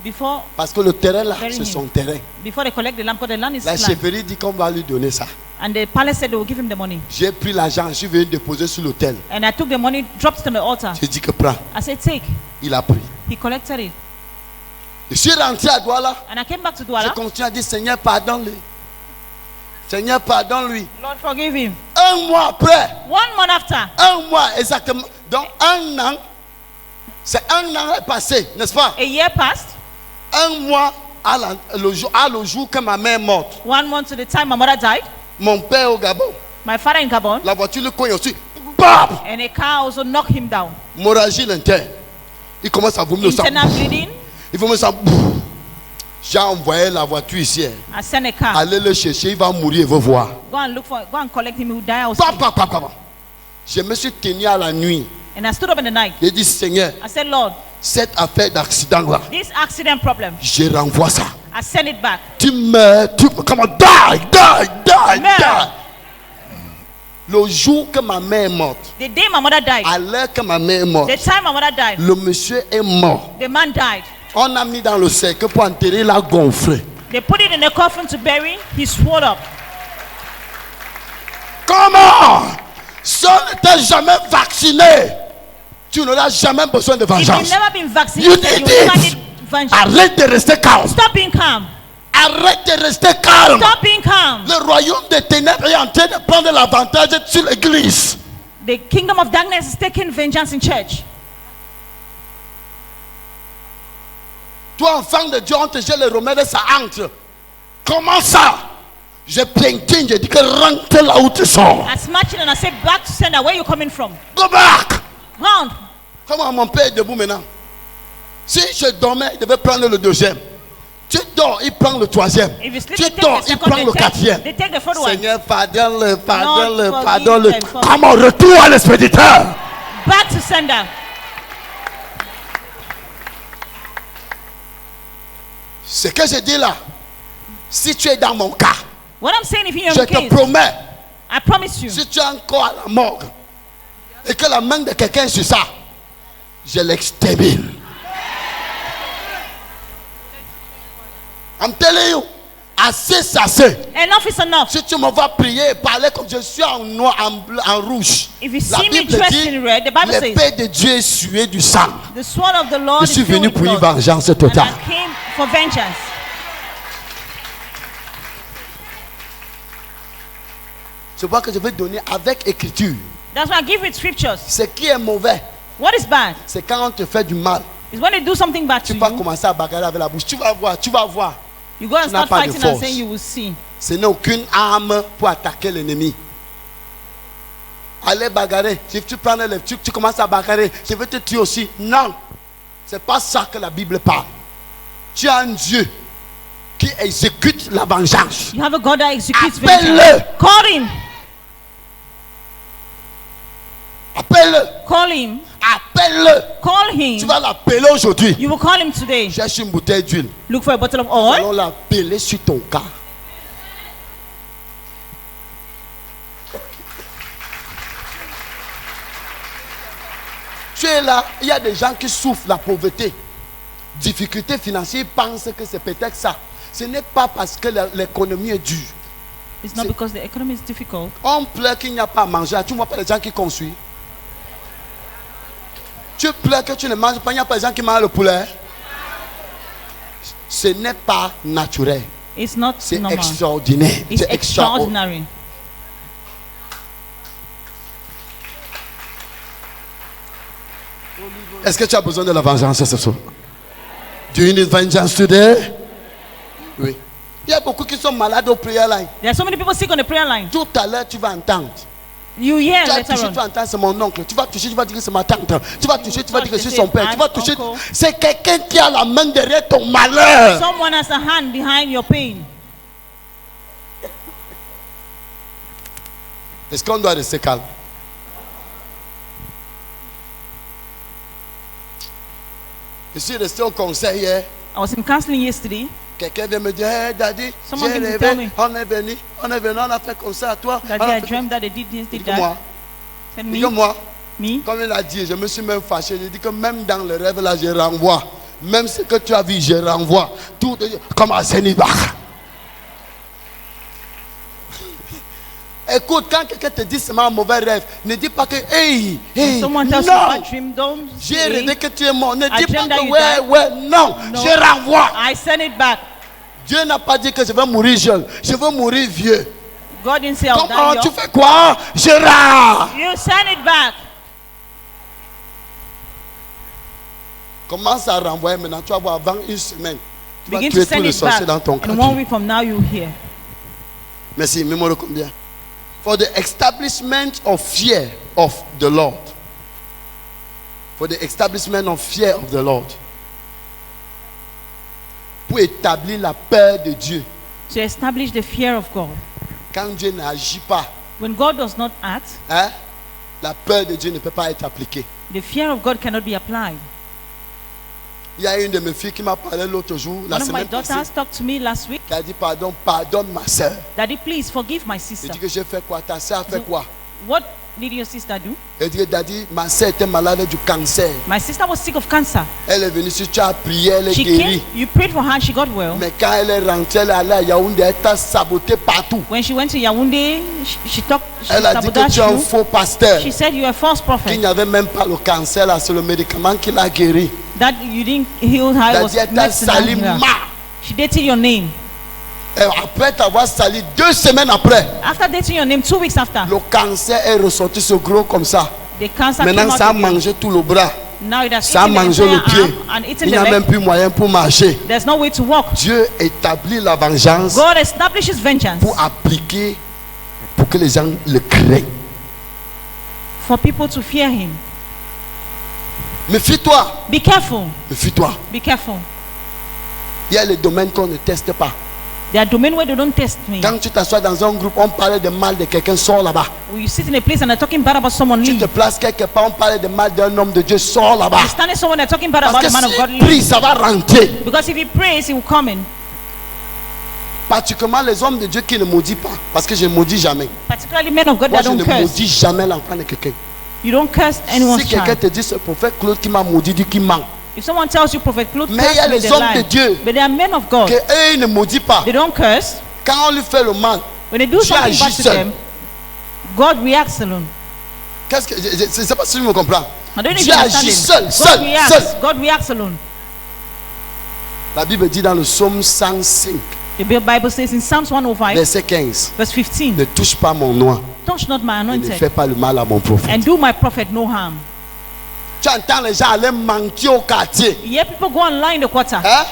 before Parce que le terrain là, Bury c'est him. son terrain. they collect the land, because the land is La land. chefferie dit qu'on va lui donner ça. And the palace said they will give him the money. J'ai pris l'argent, je suis venu déposer sur l'autel. And I took the money, dropped it on the altar. J'ai dit que prends. I said, take. Il a pris. He collected it. Je suis rentré à Douala. And I came back to Je Douala. continue à dire, Seigneur, pardonne-lui. Seigneur, pardonne-lui. Lord, forgive him. 1 mois après, 1 month after, 1 mois exactement. Donc 1 an, c'est 1 an est passé, n'est-ce pas? a year passed. 1 mois le jour que ma mère est morte. 1 month to the time my mother died. Mon père au Gabon, My father in Gabon. la voiture le cogne aussi. Bam! And a car also knocked him down. Hémorragie interne. Il commence à vomir le sang. Internal bleeding. Il vomit le sang. J'ai envoyé la voiture ici. I sent a car. Allez le chercher, il va mourir, il va voir. Go and collect him. He will die also. Bam, bam, bam, bam. Je me suis tenu à la nuit. And I stood up in the night. J'ai dit, Seigneur, I said, Lord, cette affaire d'accident-là, this accident problem, je renvoie ça. I send it back. Tu meurs, comment, die. Meurs. Le jour que ma mère est morte, The day my mother died, à l'heure que ma mère est morte, the time my mother died, le monsieur est mort. the man died. On a mis dans le cercueil pour enterrer, il a gonflé. They put it in a coffin to bury. He swelled up. Comment? Si on n'était jamais vacciné, tu n'auras jamais besoin de If you've vengeance. never been You vaccinated, you need never it. need vengeance. Arrête de rester calme. Stop being calm. Arrête de rester calme. Stop being calm. Le royaume des ténèbres est en train de prendre l'avantage sur l'église. The kingdom of darkness is taking vengeance in church. Toi, enfant de Dieu, on te jette les remèdes, ça entre. Comment ça? Je plaintive, je dis que rentre là où tu sors. I smash it and I say, back to sender. Where you coming from? Go back. Round. Comment mon père est debout maintenant? Si je dormais, il devait prendre le deuxième. Tu dors, il prend le troisième. If you sleep, Tu they take dors, the il second, prend le quatrième. they take the fourth one. Seigneur, pardonne-le, pardonne-le, Lord, pardonne-le. forgive them. Comment retour à l'expéditeur? Back to sender. Ce que je dis là, si tu es dans mon cas, What I'm saying, if you're je in te case, promets, I promise you, si tu es encore à la morgue et que la main de quelqu'un est sur ça, je l'extermine. I'm telling you, assez, c'est assez. enough is enough. Si tu me vois prier et parler comme je suis en noir, en bleu, en rouge, If you la see me Bible dressed dit, in red, the Bible says, l'épée de Dieu est suée du sang. the sword of the Lord Je is suis filled venu with pour une blood. vengeance And totale. I came for vengeance. Je vois que je vais donner avec écriture. That's why I give you scriptures. Ce qui est mauvais, What is bad c'est quand on te fait du mal. is when they do something bad to Tu vas you, commencer à bagarrer avec la bouche. Tu vas voir, tu vas voir. you go and Tu n'as start pas de fighting and force. saying you will see. Ce n'est aucune arme pour attaquer l'ennemi. Allez bagarrer. Si tu prends les tu commences à bagarrer, je vais te tuer aussi. Non. C'est pas ça que la Bible parle. Tu as un Dieu qui exécute la vengeance. You have a God that executes Appelle-le. vengeance. Call him. Appelle-le. Call him. Appelle-le. Call Tu him. vas l'appeler aujourd'hui. You will call him today. Cherche une bouteille d'huile. Look for a bottle of Nous oil. allons l'appeler sur ton cas. Tu es là, il y a des gens qui souffrent la pauvreté, difficultés financières, ils pensent que c'est peut-être ça. Ce n'est pas parce que l'économie est dure. It's not because the economy is difficult. On pleure qu'il n'y a pas à manger. Tu ne vois pas les gens qui construisent. Tu pleures que tu ne manges pas, il n'y a pas de gens qui mangent le poulet. Ce n'est pas naturel. It's not C'est normal. extraordinaire. It's C'est extraordinaire. extraordinary. Est-ce que tu as besoin de la vengeance ce soir? Do you need vengeance today? Oui. Il y a beaucoup qui sont malades au prayer line. There are so many people sick on the prayer line. Tout à l'heure, tu vas entendre. You hear Tu vas later toucher, tu vas on. entendre, c'est mon oncle. Tu vas toucher, tu vas dire que c'est ma tante. Tu vas toucher, tu vas dire que c'est Touch, son père. they Tu vas say, toucher. aunt, uncle. C'est quelqu'un qui a la main derrière ton malheur. Someone has a hand behind your pain. Est-ce qu'on doit rester calme? Je suis resté au conseil hier. I was in counseling yesterday. Quelqu'un vient me dire, hey, daddy, Someone j'ai came to rêvé, tell me. on est venu, on a fait comme ça à toi. That On a day I fait dreamed that they did this, did comme moi. that. Said Dis me, que moi, me. comme il a dit, je me suis même fâché. Je dis que même dans le rêve là, je renvoie. Même ce que tu as vu, je renvoie. Tout comme à Sénibach. Écoute, quand quelqu'un te dit seulement un mauvais rêve, ne dis pas que, hey, hey, Someone tells you non, about dream, don't j'ai say, rêvé que tu es mort. Ne I dis pas dreamed that que, you ouais, died. ouais, non, No. je renvoie. I send it back. Dieu n'a pas dit que je vais mourir jeune, je veux mourir vieux. God didn't say I'll Comment die tu young. fais quoi? Je rends. You send it back. Commence à renvoyer maintenant. Tu vas voir avant une semaine. Tu vas Begin tuer to tous send les it back. sorciers dans ton And 1 quartier. week from now you hear. Merci. Numéro combien? For the establishment of fear of the Lord. For the establishment of fear of the Lord. Pour établir la peur de Dieu. To establish the fear of God. Quand Dieu n'agit pas, When God does not act, hein, la peur de Dieu ne peut pas être appliquée. the fear of God cannot be applied. Il y a une de mes filles qui m'a parlé l'autre jour, la One of my semaine passée, daughters talked to me last week. qui a dit pardon, pardonne ma soeur. Daddy, please forgive my Je sister. dis que j'ai fait quoi? Ta soeur a fait quoi? What did your sister do? Elle dit que daddy, ma soeur était malade du cancer. My sister was sick of cancer. Elle est venue, si tu as prié, elle est She guérie. came, you prayed for her, she got well. Mais quand elle est rentrée, elle est allée à Yaoundé, elle t'a saboté partout. When she went to Yaoundé, she Elle a dit que sabotaged tu es un you. faux pasteur. She said you are a false Qu'il prophet. n'y avait même pas le cancer là, c'est le médicament qui l'a guéri. That you didn't heal her. It Elle was dit, elle t'a medicine that sali healed her. mal. She dated your name. Et après t'avoir sali, 2 semaines après, After dating your name, 2 weeks after, le cancer est ressorti ce gros comme ça. the cancer Maintenant, came out ça a again. mangé tout le bras. Now it has Ça a eaten the mangé le entire pied. arm and eaten Il n'y the a même leg. plus moyen pour marcher. There's no way to walk. Dieu établit la vengeance God establishes vengeance pour appliquer, pour que les gens le craignent. for people to fear him. Méfie-toi, Be careful. méfie-toi. Be careful. Il y a les domaines qu'on ne teste pas. There are domains where they don't test me. Quand tu t'assois dans un groupe, on parle de mal de quelqu'un, sors là-bas. When you sit in a place and they're talking bad about someone, Tu leave. te places quelque part, on parle de mal d'un homme de Dieu, sors là-bas. You stand in someone they're talking bad Parce about que the man of God, s'il prie, leave. ça va rentrer. Because if he prays, he will come in. Particulièrement les hommes de Dieu qui ne maudissent pas. Parce que je ne maudis jamais. Particularly men of God Moi, that je don't ne curse. maudis jamais l'enfant de quelqu'un. You don't curse anyone's Si quelqu'un child. te dit, c'est le prophète Claude qui m'a maudit, dit qu'il ment. If someone tells you Prophet Claude Mais il y a cursed me, les they hommes de lie. Dieu But there are men of God. Que eux, ils ne maudissent pas. They don't curse. Quand on lui fait le mal, When they do Dieu something agit bad to seul. them, God reacts alone. qu'est-ce que je ne sais pas si tu me comprends. I don't know if Dieu you agit understand seul, it. God reacts. seul. God reacts alone. La Bible dit dans le psaume 105, The Bible says in Psalms 105, verset 15, verse 15, ne touche pas mon noix touch not my et ne anointed, fais pas le mal à mon prophète. and do my prophet no harm. Tu entends les gens aller mentir au quartier. You hear people go and lie in the quarter. Hein?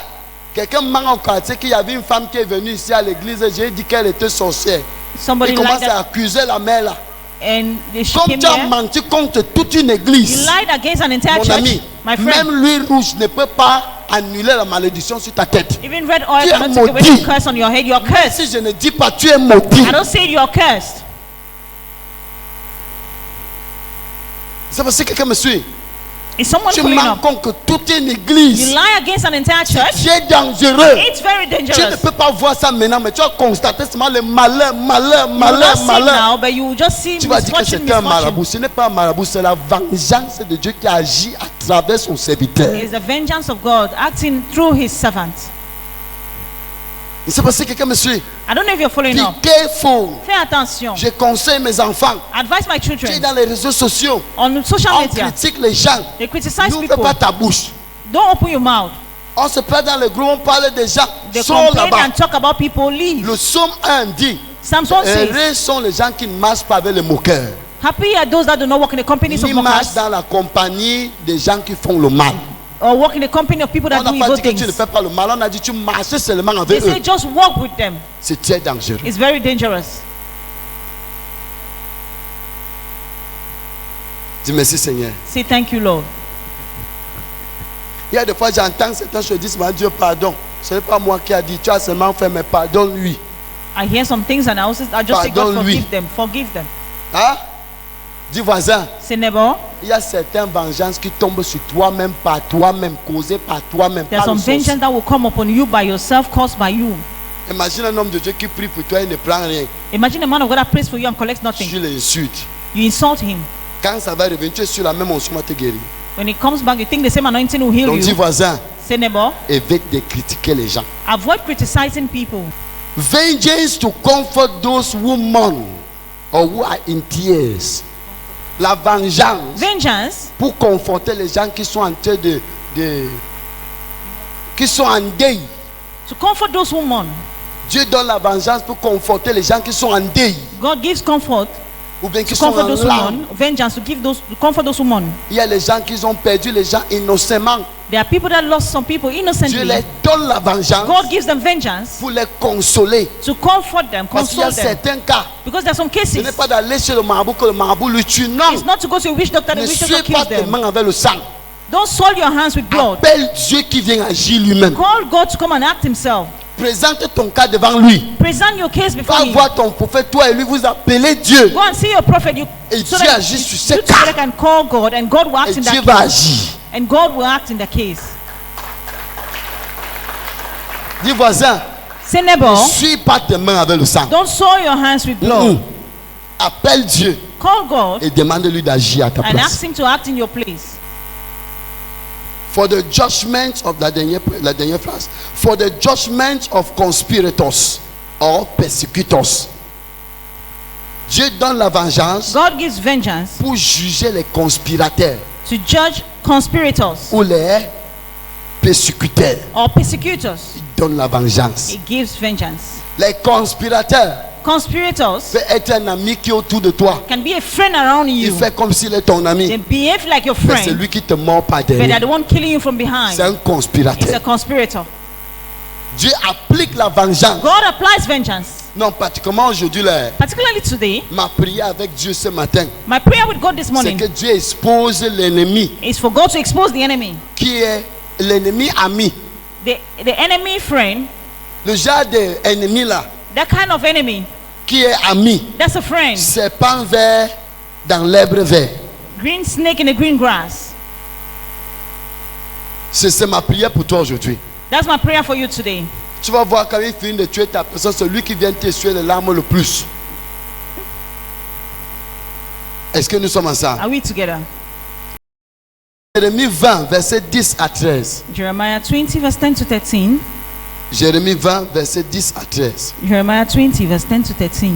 Quelqu'un ment au quartier qu'il y avait une femme qui est venue ici à l'église et j'ai dit qu'elle était sorcière. Somebody Il lied commence à that, accuser la mère là. and she Comme came tu as here. menti contre toute une You église, lied against an entire mon church. ami, My friend, même l'huile rouge ne peut pas annuler la malédiction sur ta tête. even red oil Tu es cannot take away maudit. the curse on your head. You're cursed. Si je ne dis pas tu es maudit, I don't say you're cursed. c'est parce que quelqu'un me suit. Is someone Tu pulling mens up? contre toute une You église. lie against an entire church. C'est dangereux. It's very Tu ne dangerous. peux pas voir ça maintenant, mais tu vas constater seulement le malheur, You will not see it now, but you will just see Tu vas dire que misfortune, c'est un misfortune. marabout. Ce n'est pas un marabout, c'est la vengeance de Dieu qui agit à travers son serviteur. It is the vengeance of God acting through his servant. Il s'est passé, quelqu'un me suit. I don't know if you're following up. Be careful. Fais attention. Je conseille mes enfants. Advise my Tu es children dans les réseaux sociaux. on social On media. critique les gens. They criticize N'ouvre people. pas ta bouche. Don't open your mouth. On se plaint dans le groupe, on parle des gens. They Sont complain là-bas. and talk about people. Leave. Le psaume 1 dit, Psalm 1 says, heureux sont les gens qui ne marchent pas avec les moqueurs. happy are those that do not walk in the companies of Ni marchent mockers dans la compagnie des gens qui font le mal. or walk in the company of people On that do n'a pas evil dit que tu ne things. fais pas le mal, on a dit tu marches seulement They avec say eux. just walk with them. C'est très dangereux. It's very dangerous. Dis merci Seigneur. Say thank you, Lord. Il y a des fois j'entends certains se disent, mon Dieu pardon. Ce n'est pas moi qui a dit, tu as seulement fait, mais pardonne-lui. I hear some things and I just say, God, Pardonne-lui. forgive them. Forgive them. Hein? Dis voisin, Say neighbor, il y a certaines vengeances qui tombent sur toi-même, par toi-même, causées par toi-même. there's Par le some sens. vengeance that will come upon you by yourself, caused by you. Imagine un homme de Dieu qui prie pour toi et ne prend rien. Imagine a man of God that prays for you and collects Tu nothing. l'insultes. You insult him. Quand ça va revenir, tu es sur la même onction, va te guérir. When he comes back, you think the same anointing will heal Donc dis you. voisin, Say neighbor, évite de critiquer les gens. avoid criticizing people. Vengeance to comfort those who mourn or who are in tears. La vengeance Vengeance pour conforter les gens qui sont en train qui sont en deuil. to comfort those who mourn. Dieu donne la vengeance pour conforter les gens qui sont en deuil God gives comfort ou bien qui to sont comfort en those who larmes. mourn. Vengeance to comfort those who mourn. Il y a les gens qui ont perdu les gens innocemment. There are people that lost some people Dieu innocently. leur donne la vengeance God gives them vengeance pour les consoler. to comfort them, Parce qu'il y a console them. certains cas, Because there are some ce cases. n'est pas d'aller chez le marabout que le marabout lui tue. Non, It's not to go to a witch doctor and ne the witch suis doctor pas kills tes them. mains avec le sang. Don't soil your hands with blood. Appelle Dieu qui vient agir lui-même. Call God to come and act himself. Présente ton cas devant lui. Present your case before Va him. voir ton prophète, toi et lui, vous appelez Dieu. Go and see your prophet. Et So Dieu that agit sur you ces together cas. can call God and God will act Et in Dieu that va case. agir. And God will act in the case. Dis voisin, Say neighbor, ne suis pas tes mains avec le sang. don't soil your hands with blood. Appelle Dieu Call God et demande-lui d'agir à ta and ask place. him to act in your place. For the judgment of la dernière phrase. For the judgment of conspirators or persecutors. Dieu donne la vengeance God gives vengeance pour juger les conspirateurs to judge conspirators ou les persécuteurs. or persecutors. Il donne la vengeance. He gives vengeance. Les conspirateurs Conspirators peut être un ami qui est autour de toi. can be a friend around Il you. fait comme s'il est ton ami. They behave like your Mais c'est friend, lui qui te mord par but they are derrière. the one killing you from C'est behind. un It's a conspirateur. conspirator. Dieu applique la vengeance. God applies vengeance. Non, particulièrement aujourd'hui, là, Particularly today, ma prière avec Dieu ce matin, my prayer with God this c'est morning que Dieu expose l'ennemi is for God to expose the enemy. qui est l'ennemi ami. The enemy friend, Le genre d'ennemi là, that kind of enemy, qui est ami. that's a friend. Serpent vert dans l'herbe vert. Green snake in the green grass. C'est ma prière pour toi aujourd'hui. That's my prayer for you today. Tu vas voir quand il finit de tuer ta personne, c'est lui qui vient t'essuyer les larmes le plus. Est-ce que nous sommes ensemble? Are we together? Jérémie 20, verset 10 à 13. Jeremiah 20, verse 10 to 13. Jérémie 20, verset 10 à 13. Jeremiah 20, verse 10 to 13.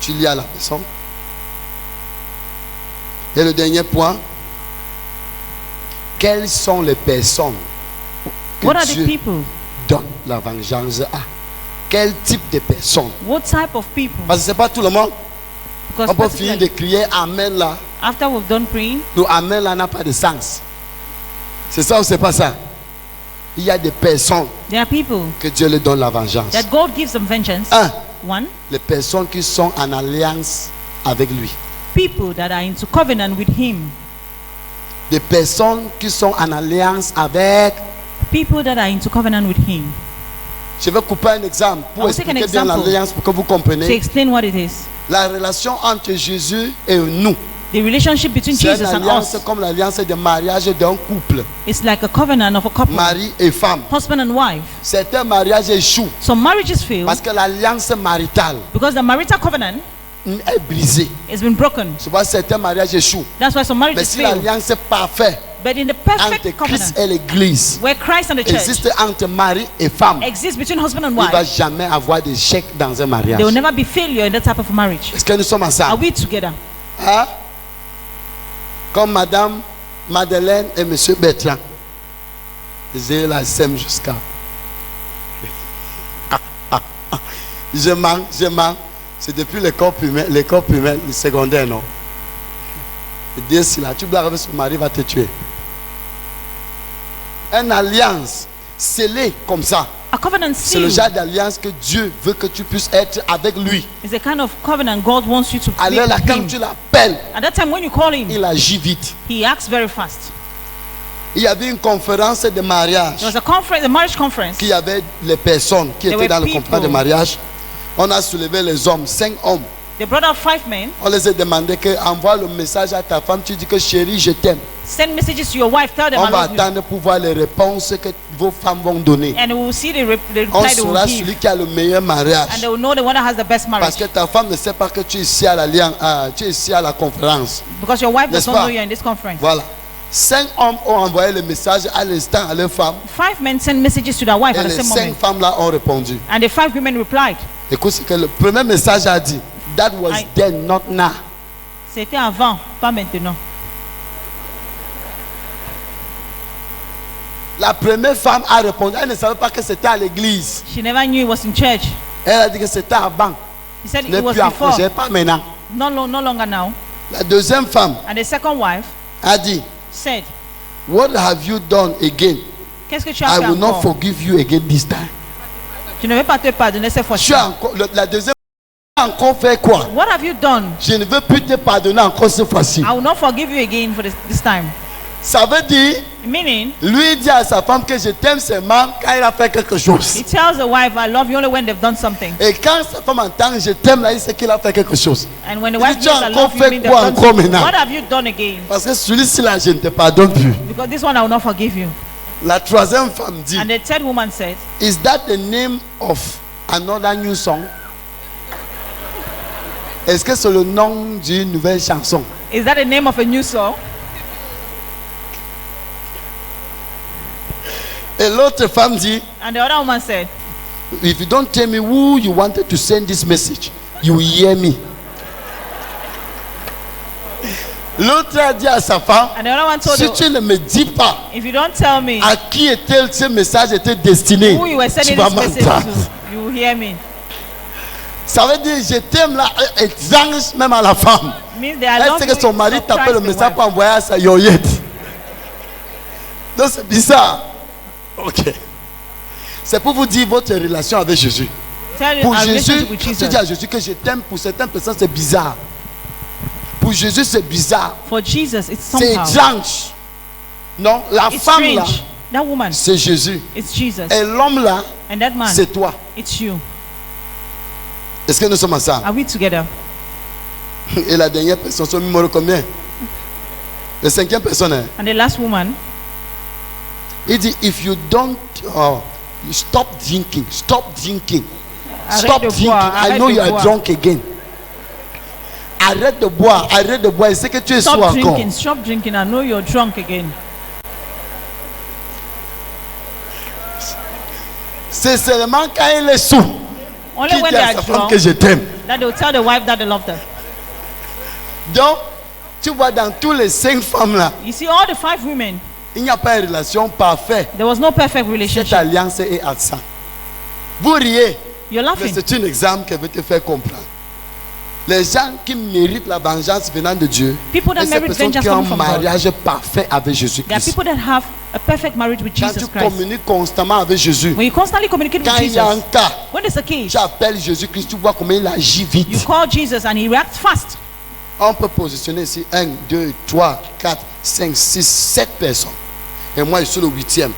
Tu lis à la maison. Et le dernier point. Quelles sont les personnes que What are the Dieu people? donne la vengeance à? Quel type de personnes? What type of people? Parce que ce n'est pas tout le monde. Because On peut finir de particularly crier Amen là. after we've done praying, Le Amen là n'a pas de sens. C'est ça ou c'est pas ça? Il y a des personnes there are people que Dieu leur donne la vengeance. that God gives them vengeance. Un, One, les personnes qui sont en alliance avec lui. people that are into covenant with Him. Des personnes qui sont en alliance avec. People that are into covenant with Him. Je vais couper un exemple I pour will take an expliquer bien example. l'alliance pour que vous To compreniez. explain what it is. La relation entre Jésus et nous, The relationship between C'est Jesus une and alliance us comme l'alliance de mariage d'un couple, is like a covenant of a couple, mari et femme. husband and wife. Certains mariages échouent Some marriages fail parce que l'alliance maritale because the marital covenant est brisée. has been broken. C'est pourquoi certains mariages échouent. That's why some Mais marriages si fail. l'alliance est parfaite But in the entre perfect Christ covenant et l'Église where Christ and the church existe entre mari et femme, exists between husband and il ne va wife, jamais avoir d'échec dans un mariage. there will never be failure in that type of marriage. Est-ce que nous sommes Are ensemble? we together? Hein? Comme Madame Madeleine et Monsieur Bertrand. J'ai la sème jusqu'à. Je mens. C'est depuis l'école primaire, le secondaire, non? Dieu, si là, tu blagues avec son mari, va te tuer. Une alliance scellée comme ça. A covenant C'est le seal genre d'alliance que Dieu veut que tu puisses être avec lui. is a kind of covenant God wants you to make Alors là, with quand him. tu l'appelles, At that time when you call him, il agit vite. he acts very fast. Il y avait une conférence de mariage. There was a conference, a marriage conference. Qu'il y avait les personnes qui There étaient were dans le contrat de people. mariage. On a soulevé les hommes, 5 hommes. They brought out 5 men. On les a demandé que envoie le message à ta femme. Tu dis que chérie, je t'aime. Send messages to your wife. Tell them On I va love you. attendre pour voir les réponses que vos femmes vont donner. And we will see the On reply they will saura give. celui qui a le meilleur And mariage. they will know the one that has the best Parce marriage. que ta femme ne sait pas que tu es ici à tu es ici à la conférence. Because your wife does N'est-ce not pas? know you are in this conference. Voilà. 5 hommes ont envoyé le message à l'instant à leur femme. 5 men send messages to their wife Et at the les same 5 moment. femmes là ont répondu. And the 5 women replied. Écoute ce que le premier message a dit. That was I- then, not now. C'était avant, pas maintenant. La première femme a répondu. Elle ne savait pas que c'était à l'église. She never knew it was in church. Elle a dit que c'était avant. He said Ce it n'est was plus en before. projet, pas maintenant. No longer now. La deuxième femme And the second wife a dit, said, what have you done again? qu'est-ce que tu as I fait will not encore? forgive you again this time. Je ne vais pas te pardonner cette fois-ci. Tu as encore, la deuxième femme a encore fait quoi? What have you done? Je ne veux plus te pardonner encore cette fois-ci. I will not forgive you again for this time. Ça veut dire, Meaning, lui dit à sa femme que je t'aime seulement quand il a fait quelque chose. he tells the wife, I love you only when they've done something. Et quand sa femme entend je t'aime là, il sait qu'il a fait quelque chose. And when the Il wife dit, tu as says, I encore love you, fait mean they've quoi done encore something. maintenant? What have you done again? Parce que celui-ci là, je ne te pardonne plus. Because this one I will not forgive you. La troisième femme dit, And the third woman said, is that the name of another new song? Est-ce que c'est le nom d'une nouvelle chanson? is that the name of a new song? Et l'autre femme dit, And the other woman said, if you don't tell me who you wanted to send this message, you will hear me. L'autre a dit à sa femme, and the other one told si her, tu ne me dis pas if you don't tell me à qui était ce message était destiné, who you were tu sending vas this message m'entendre. to, you will hear me. Ça veut dire, je t'aime là, étrange même à la femme. Means that I Elle love sait you. que son mari Surprise tapait le the message wife. pour envoyer à sa yoyette. Donc c'est bizarre. Ok. C'est pour vous dire votre relation avec Jésus. Tell you Pour our Jésus, relationship with tu Jesus. dis à Jésus que je t'aime, pour certaines personnes c'est bizarre. Pour Jésus c'est bizarre. For Jesus, it's C'est somehow. étrange. Non, la It's femme là, strange. That woman, c'est Jésus. it's Jesus. Et l'homme là, And that man, c'est toi. it's you. Est-ce que nous sommes ensemble? Are we together? Et la dernière personne, son numéro combien? La cinquième personne, hein? And the last woman, Il dit, if you don't, you stop drinking, stop drinking. Arrête Stop de drinking. boire, I arrête know de you are boire. drunk again. Arrête de boire, arrête de boire. Il sait que tu es sous stop encore. drinking, stop drinking. I know you're drunk again. C'est seulement quand il est sous Only qu'il when dit they à are sa femme drunk que je t'aime. that they will tell the wife that they love them. Donc, tu vois dans tous les 5 femmes là, You see, all the 5 women, il n'y a pas une relation parfaite. there was no perfect Cette relationship. alliance est absente. Vous riez, You're mais laughing. c'est un exemple qui veut te faire comprendre. Les gens qui méritent la vengeance venant de Dieu, People that et ces merit personnes vengeance qui ont un coming from God. mariage parfait avec There are Jésus-Christ. people that have a perfect marriage with Quand Jesus tu Christ. communiques constamment avec Jésus, When you constantly communicate quand with il y a un Jesus, cas, when there's a case, tu appelles Jésus-Christ, tu vois comment il agit you vite. call Jesus and he reacts fast. On peut positionner ici 1, 2, 3, 4, 5, 6, 7 personnes. Et moi, je suis le 8e.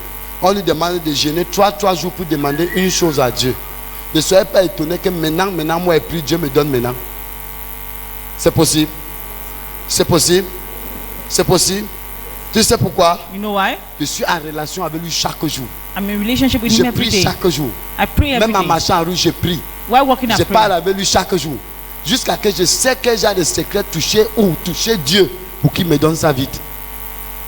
On lui demande de jeûner 3 jours pour demander une chose à Dieu. Ne soyez pas étonné que maintenant, moi et plus, Dieu me donne maintenant. C'est possible. C'est possible. C'est possible. Tu sais pourquoi? You know why? Je suis en relation avec lui chaque jour. I'm in relationship with Je him every prie day. chaque jour. I pray every Même en day. marchant en rue, je prie. While walking, I Je parle pray. avec lui chaque jour. Jusqu'à ce que je sais que j'ai des secrets touchés ou toucher Dieu pour qu'il me donne sa vie.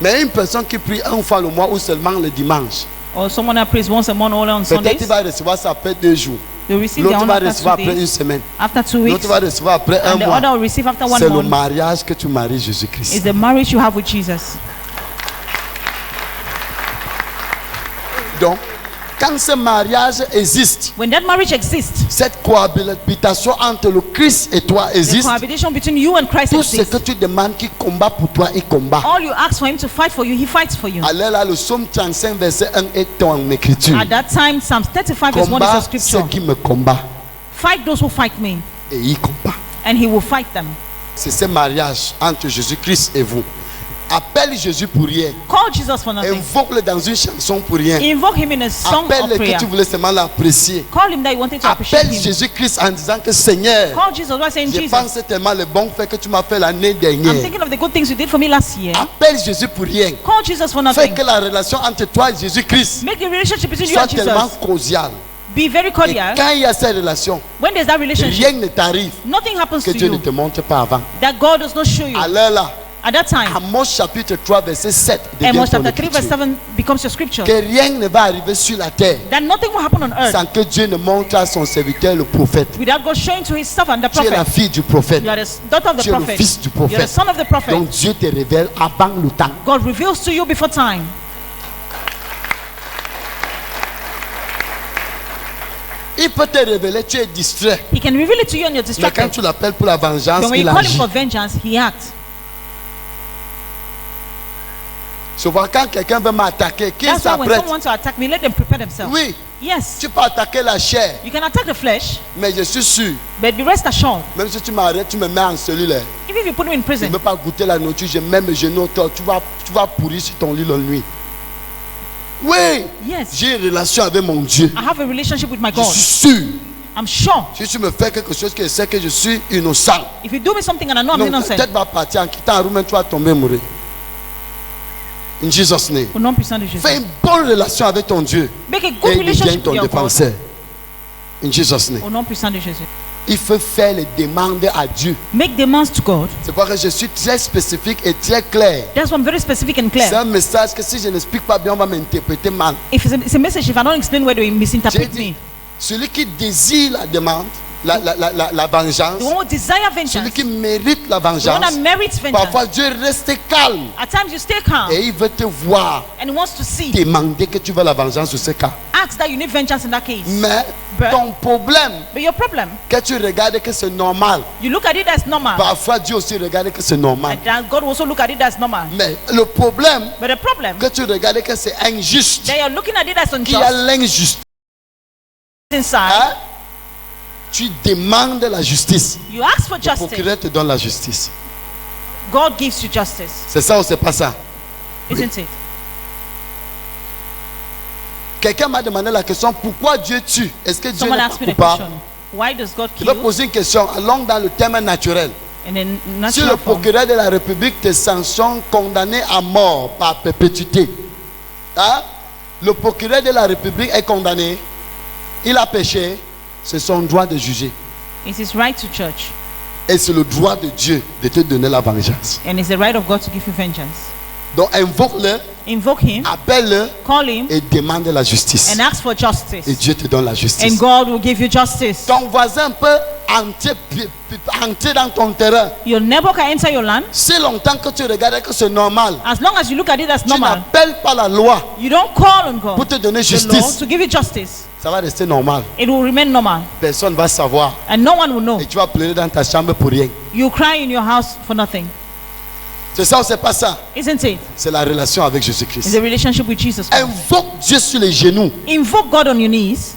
Mais une personne qui prie une fois le mois ou seulement le dimanche, Or someone that prays once a month or on peut-être Sundays, il va recevoir ça après 2 jours. they receive their L'autre own va after recevoir 2 après une days, semaine. after 2 weeks, L'autre va recevoir après un and the mois. other will receive after 1 C'est le month. mariage que tu maries Jésus-Christ. Is the marriage you have with Jesus. Donc, quand ce mariage existe, When that marriage exists, cette cohabitation entre le Christ et toi the existe, cohabitation between you and Christ tout ce que exists. tu demandes qu'il combat pour toi, il combat. All you ask for him to fight for you, he fights for you. Alors là, le psaume 35, verset 1 est en écriture. At that time, Psalm 35 verse 1 is Combat a ceux scripture. qui me combattent Fight those who fight me, et il combat. and he will fight them. C'est ce mariage entre Jésus-Christ et vous. Appelle Jésus pour rien. Call Jesus for nothing. Invoque-le dans une chanson pour rien. Invoke him in a song of Appelle-le prayer. que tu voulais seulement l'apprécier. Call him that you wanted to appreciate Appelle him. Jésus-Christ en disant que Seigneur, Call Jesus by saying, je Jesus, pense tellement le bon fait que tu m'as fait l'année I'm dernière. thinking of the good things you did for me last year. Appelle Jésus pour rien. Call Jesus for Fais nothing. que la relation entre toi et Jésus-Christ Make the relationship between you soit and tellement Jesus cordiale. be very Et cordial. quand il y a cette relation, When there's that relationship, rien ne t'arrive nothing happens que to Dieu ne you te montre pas avant. that God does not show you. Alors là, At that time, Amos chapitre 3 verset 7 devient Amos ton chapter 3 verse écriture. 7 becomes your scripture. Que rien ne va arriver sur la terre That nothing will happen on earth sans que Dieu ne montre à son serviteur le prophète. without God showing to his servant, the Tu es la prophet. fille du prophète. You are the daughter of the Tu es le prophet. fils du You are the prophète. son of the prophet. Donc Dieu te révèle avant le temps. God reveals to you before time. Il peut te révéler, tu es distrait. He can reveal it to you and you're Mais quand distracted. tu l'appelles pour la vengeance, But when il you call him agit. for vengeance, he acts. Souvent quand quelqu'un veut m'attaquer, qu'il That's why when s'apprête. someone wants to attack me, let them prepare themselves. Oui, Yes, tu peux attaquer la chair, you can attack the flesh, mais je suis sûr, but be rest assured, même si tu m'arrêtes, tu me mets en cellule. even if you put me in Je ne prison, veux pas goûter la nourriture, je mets mes genoux au sol, tu vas pourrir sur ton lit la nuit. Oui, yes, j'ai une relation avec mon Dieu. I have a relationship with my Je God. suis sûr. I'm sure. Si tu me fais quelque chose que je sais que je suis innocent, If you do me something and I know I'm non, ta innocent, tête va partir en quittant la roue, mais tu vas tomber mourir. In Jesus' name. au nom puissant de Jésus. Fais une bonne relation avec ton Dieu Make a et good il devient relationship ton with your God. défenseur. In Jesus' name. Au nom puissant de Jésus. Il faut faire les demandes à Dieu. Make demands to God. C'est pourquoi je suis très spécifique et très clair. That's why I'm very specific and C'est clear. un message que si je n'explique pas bien, on va m'interpréter mal. If it's a message, if I don't explain where they J'ai misinterpret dit, me, celui qui désire la demande, la vengeance, the one who desire celui vengeance, qui mérite la the one vengeance, that merits vengeance, parfois Dieu reste calme at times you stay calm et il veut te voir and he wants to see, demander que tu veux la vengeance sur ce cas. ask that you need vengeance in that case. Mais But- ton problème, But your problem, que tu regardes que c'est normal, you look at it as normal, parfois Dieu aussi regarde que c'est normal. and then God will also look at it as normal. Mais le problème, But the problem, que tu regardes que c'est injuste, that you're looking at it as qu'il y a unjust l'injustice, inside, hein? Tu demandes la justice. you ask for Le justice, procureur te donne la justice. God gives you justice, C'est ça ou c'est pas ça? isn't it? Quelqu'un m'a demandé la question, pourquoi Dieu tue? Est-ce que Dieu Someone n'est asked pas me the coupable? question, why does God Je vais kill? poser une question, allons dans le thème naturel. And then Si le natural form, procureur de la République te sanctionne condamné à mort par perpétuité, hein? Le procureur de la République est condamné, il a péché, c'est son droit de juger. it is right to judge, Et c'est le droit de Dieu de te donner la vengeance. and it's the right of God to give you vengeance. Donc invoque-le, Invoke him, appelle-le call him, et demande la justice. and ask for Et justice, Dieu te donne la and justice. God will give you justice. Ton voisin peut entrer dans ton terrain. Your neighbor can enter your land Si longtemps que tu regardes que c'est normal, as long as you look at it as tu normal. n'appelles pas la loi You don't call on pour God, te donner the law, justice, to give you justice. ça va rester normal. It will remain normal, Personne ne va savoir. and no one will know. Et tu vas pleurer dans ta chambre pour rien. You cry in your house for nothing, C'est ça ou c'est pas ça? isn't it? C'est la relation avec It's Jésus-Christ. a relationship with Jesus Christ. Invoque Dieu sur les genoux. Invoke God on your knees.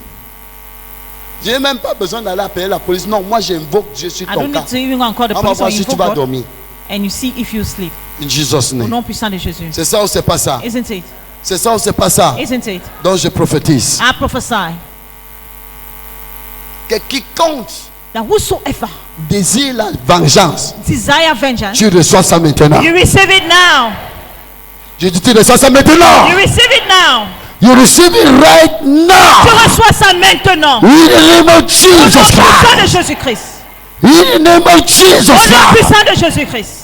Je n'ai même pas besoin d'aller appeler la police. Non, moi j'invoque Dieu sur I ton don't cas. need to even go and call the On va police or voir si tu invoke vas God, dormir. and you see if you sleep. In Jesus' Au name. nom puissant de Jésus. C'est ça ou c'est pas ça? Isn't it? C'est ça ou c'est pas ça? Isn't it? Donc je prophétise I prophesy que quiconque that whosoever désire la vengeance, desire vengeance, tu reçois ça maintenant. you receive it now. Je dis, tu reçois ça maintenant. You receive it now. You receive it right Tu now. reçois ça maintenant. In the name of Au nom Jesus puissant de Christ. Jésus-Christ. In the name of Jesus Au nom Christ. puissant de Jésus-Christ.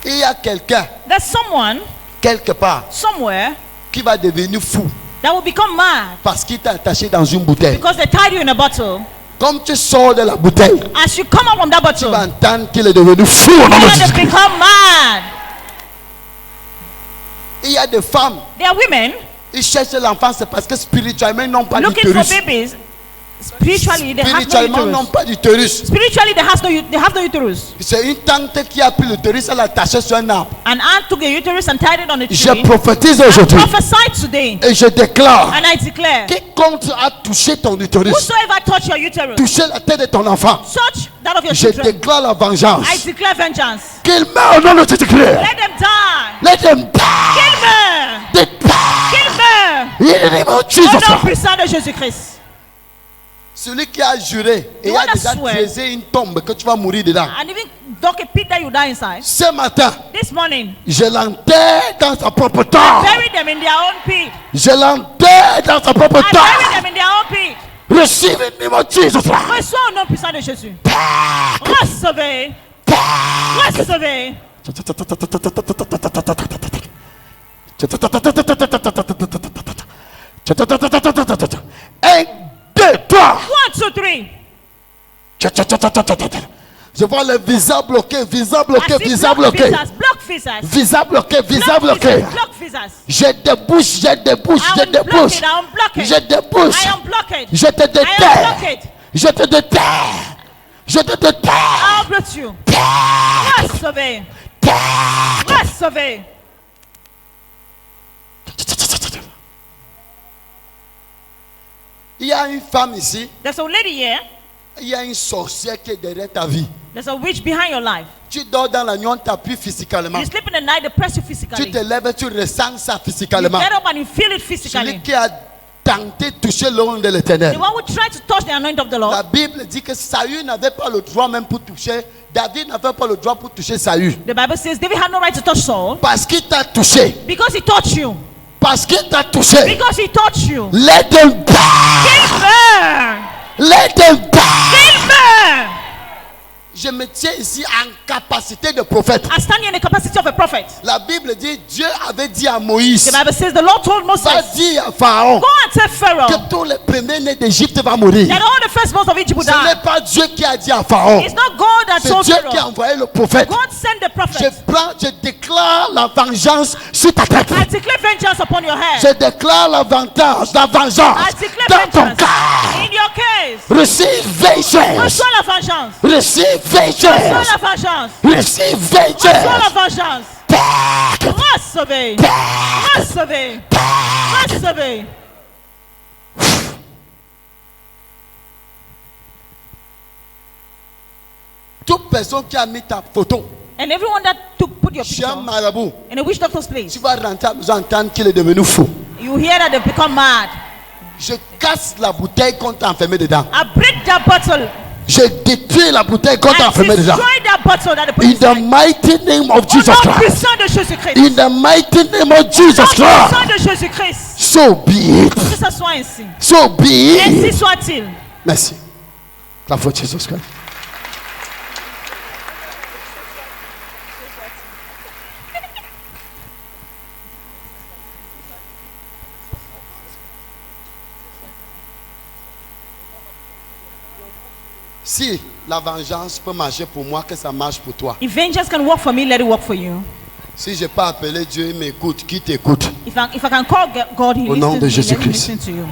Il y a quelqu'un, There's someone quelque part, somewhere qui va devenir fou that will become mad parce qu'il t'a attaché dans une bouteille. because they tied you in a bottle. Comme tu sors de la bouteille, As you come out from that tu vas bottle, entendre qu'il est devenu fou au nom de you Jésus. become mad. Il y a des femmes, There are women ils cherchent l'enfant, c'est parce que spirituellement, ils n'ont pas looking for d'utérus. babies. Spiritually, they have no Spirituellement, ils n'ont uterus. pas d'utérus. Spiritually, they have no uterus. C'est une tante qui a pris l'utérus, elle l'a attaché sur un arbre. An aunt took a uterus and tied it on a Je tree. prophétise I aujourd'hui prophesied today, et je déclare, and I declare, quiconque a touché ton utérus, whosoever touch your uterus, touché la tête de ton enfant, touch that of your je children, déclare la vengeance. I declare vengeance. Qu'il meurt au nom de Jésus-Christ. Let them die. Let them die. Kill them. They die. Kill them. In the name of Au Jesus nom Christ. puissant de Jésus-Christ. Celui qui a juré et The a one that déjà swear. creusé une tombe que tu vas mourir dedans. And even dug a pit that you die inside. Ce matin, This morning, je l'enterre dans sa propre tombe. bury them in their own pit. Je l'enterre dans sa propre I bury tombe. them in their own pit. Receive in the name of Jesus Christ. Reçois au nom puissant de Jésus. Recevez. Recevez. 1, 2, 3. 1, 2, 3. Je vois le visa bloqué, visa bloqué, I see visa block bloqué. visas. Block visas. Visa bloqué, visa Block bloqué. visas. Block visas. Je débouche, je débouche, I je unblock débouche. it. I unblock it. Je débouche. I unblock it. Je te I unblock déterre. it. Je te déterre. Je te déterre. I unblock you. Recevez. Recevez. Il y a une femme ici, There's a lady here. il y a une sorcière qui est derrière ta vie. There's a witch behind your life. Tu dors dans la nuit, on t'appuie physiquement. You sleep in the night, they press you Tu physically. te lèves, tu ressens ça You physiquement. get up and you feel it Celui physically. qui a tenté de toucher l'homme de l'éternel. The one who tried to touch the anointing of the Lord. La Bible dit que Saül n'avait pas le droit même pour toucher. David n'avait pas le droit pour toucher Saül. The Bible says David had no right to touch Saul Parce qu'il t'a touché. because he touched you. Parce qu'il t'a touché. Because he touched you. Let them die. Kill them. Let them die. Kill them. Je me tiens ici en capacité de prophète. I stand here in the capacity of a prophet. La Bible dit, Dieu avait dit à Moïse, The Bible says the Lord told Moses, va dire à Pharaon go and tell Pharaoh que tous les premiers-nés d'Égypte vont mourir. that all the firstborns of Egypt will Ce die. n'est pas Dieu qui a dit à Pharaon. It's not God that C'est told Dieu qui a Pharaoh. envoyé le prophète. God sent the Je prophet. déclare la vengeance sur ta tête. I declare vengeance upon your head. Je déclare la vengeance I dans declare ton vengeance cœur. in your case. Receive vengeance. Reçois la vengeance. Receive Reçois vengeance. la vengeance. Receive Reçois la vengeance. vengeance. Back. Recevez. Recevez. Recevez. Toute personne qui a mis ta photo And everyone that put your chez un picture marabout, in a witch doctor's place, tu vas rentrer à la maison entendre qu'il est devenu fou. you hear that they become mad. Je casse la bouteille qu'on t'a enfermé dedans. I break that bottle. Je détruis la bouteille qu'on t'a I enfermé dedans. destroy that bottle that they put In the inside. mighty name of Au Jesus nom Christ. puissant de Jésus-Christ. In the mighty name of Au Jesus nom Christ. puissant de Jésus-Christ. So be it. Que ça soit ainsi. So be Ainsi it. soit-il. Merci. Clap for Jesus Christ. Si la vengeance peut marcher pour moi, que ça marche pour toi. If vengeance can work for me, let it work for you. Si je peux appeler Dieu, il m'écoute. Qui t'écoute? If I can call God, He Au nom listens de to me. Let him Jésus-Christ. listen to you.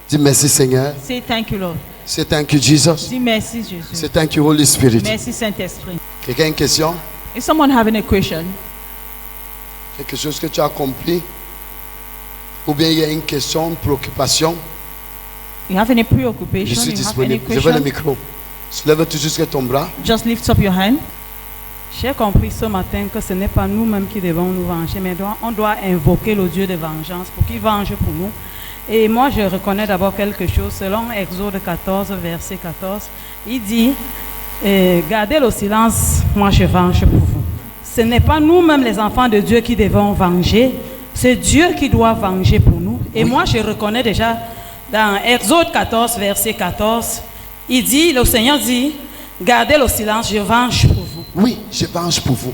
Dis merci Seigneur. Say thank you, Lord. Say thank you Jesus. Dis merci, Jésus. Say thank you Holy Spirit. Merci, Saint-Esprit. Quelqu'un a une question? Is someone having a question? Quelque chose que tu as compris? Ou bien il y a une question, une préoccupation? You have any Je preoccupation? suis You have any disponible. Je veux le question? micro. Lève tout jusqu'à ton bras. Just lift up your hand. J'ai compris ce matin que ce n'est pas nous-mêmes qui devons nous venger, mais on doit invoquer le Dieu de vengeance pour qu'il venge pour nous. Et moi, je reconnais d'abord quelque chose. Selon Exode 14, verset 14, il dit, gardez le silence, moi je venge pour vous. Ce n'est pas nous-mêmes les enfants de Dieu qui devons venger, c'est Dieu qui doit venger pour nous. Et moi, je reconnais déjà, dans Exode 14, verset 14, il dit, le Seigneur dit, gardez le silence, je venge pour vous. Oui, je venge pour vous.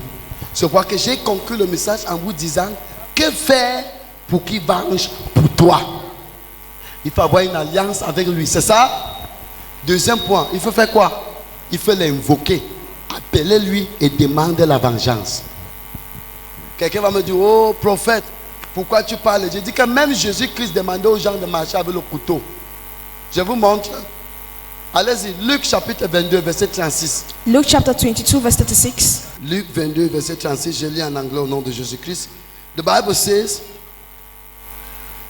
Je crois que j'ai conclu le message en vous disant, que faire pour qu'il venge pour toi? Il faut avoir une alliance avec lui, c'est ça? Deuxième point, il faut faire quoi? Il faut l'invoquer, appeler lui et demander la vengeance. Quelqu'un va me dire, oh prophète, pourquoi tu parles? Je dis que même Jésus-Christ demandait aux gens de marcher avec le couteau. Je vous montre. Allez-y, Luc chapitre 22, verset 36. Luke chapter 22, verse 36. Luc 22, verset 36, je lis en anglais au nom de Jésus-Christ. The Bible says,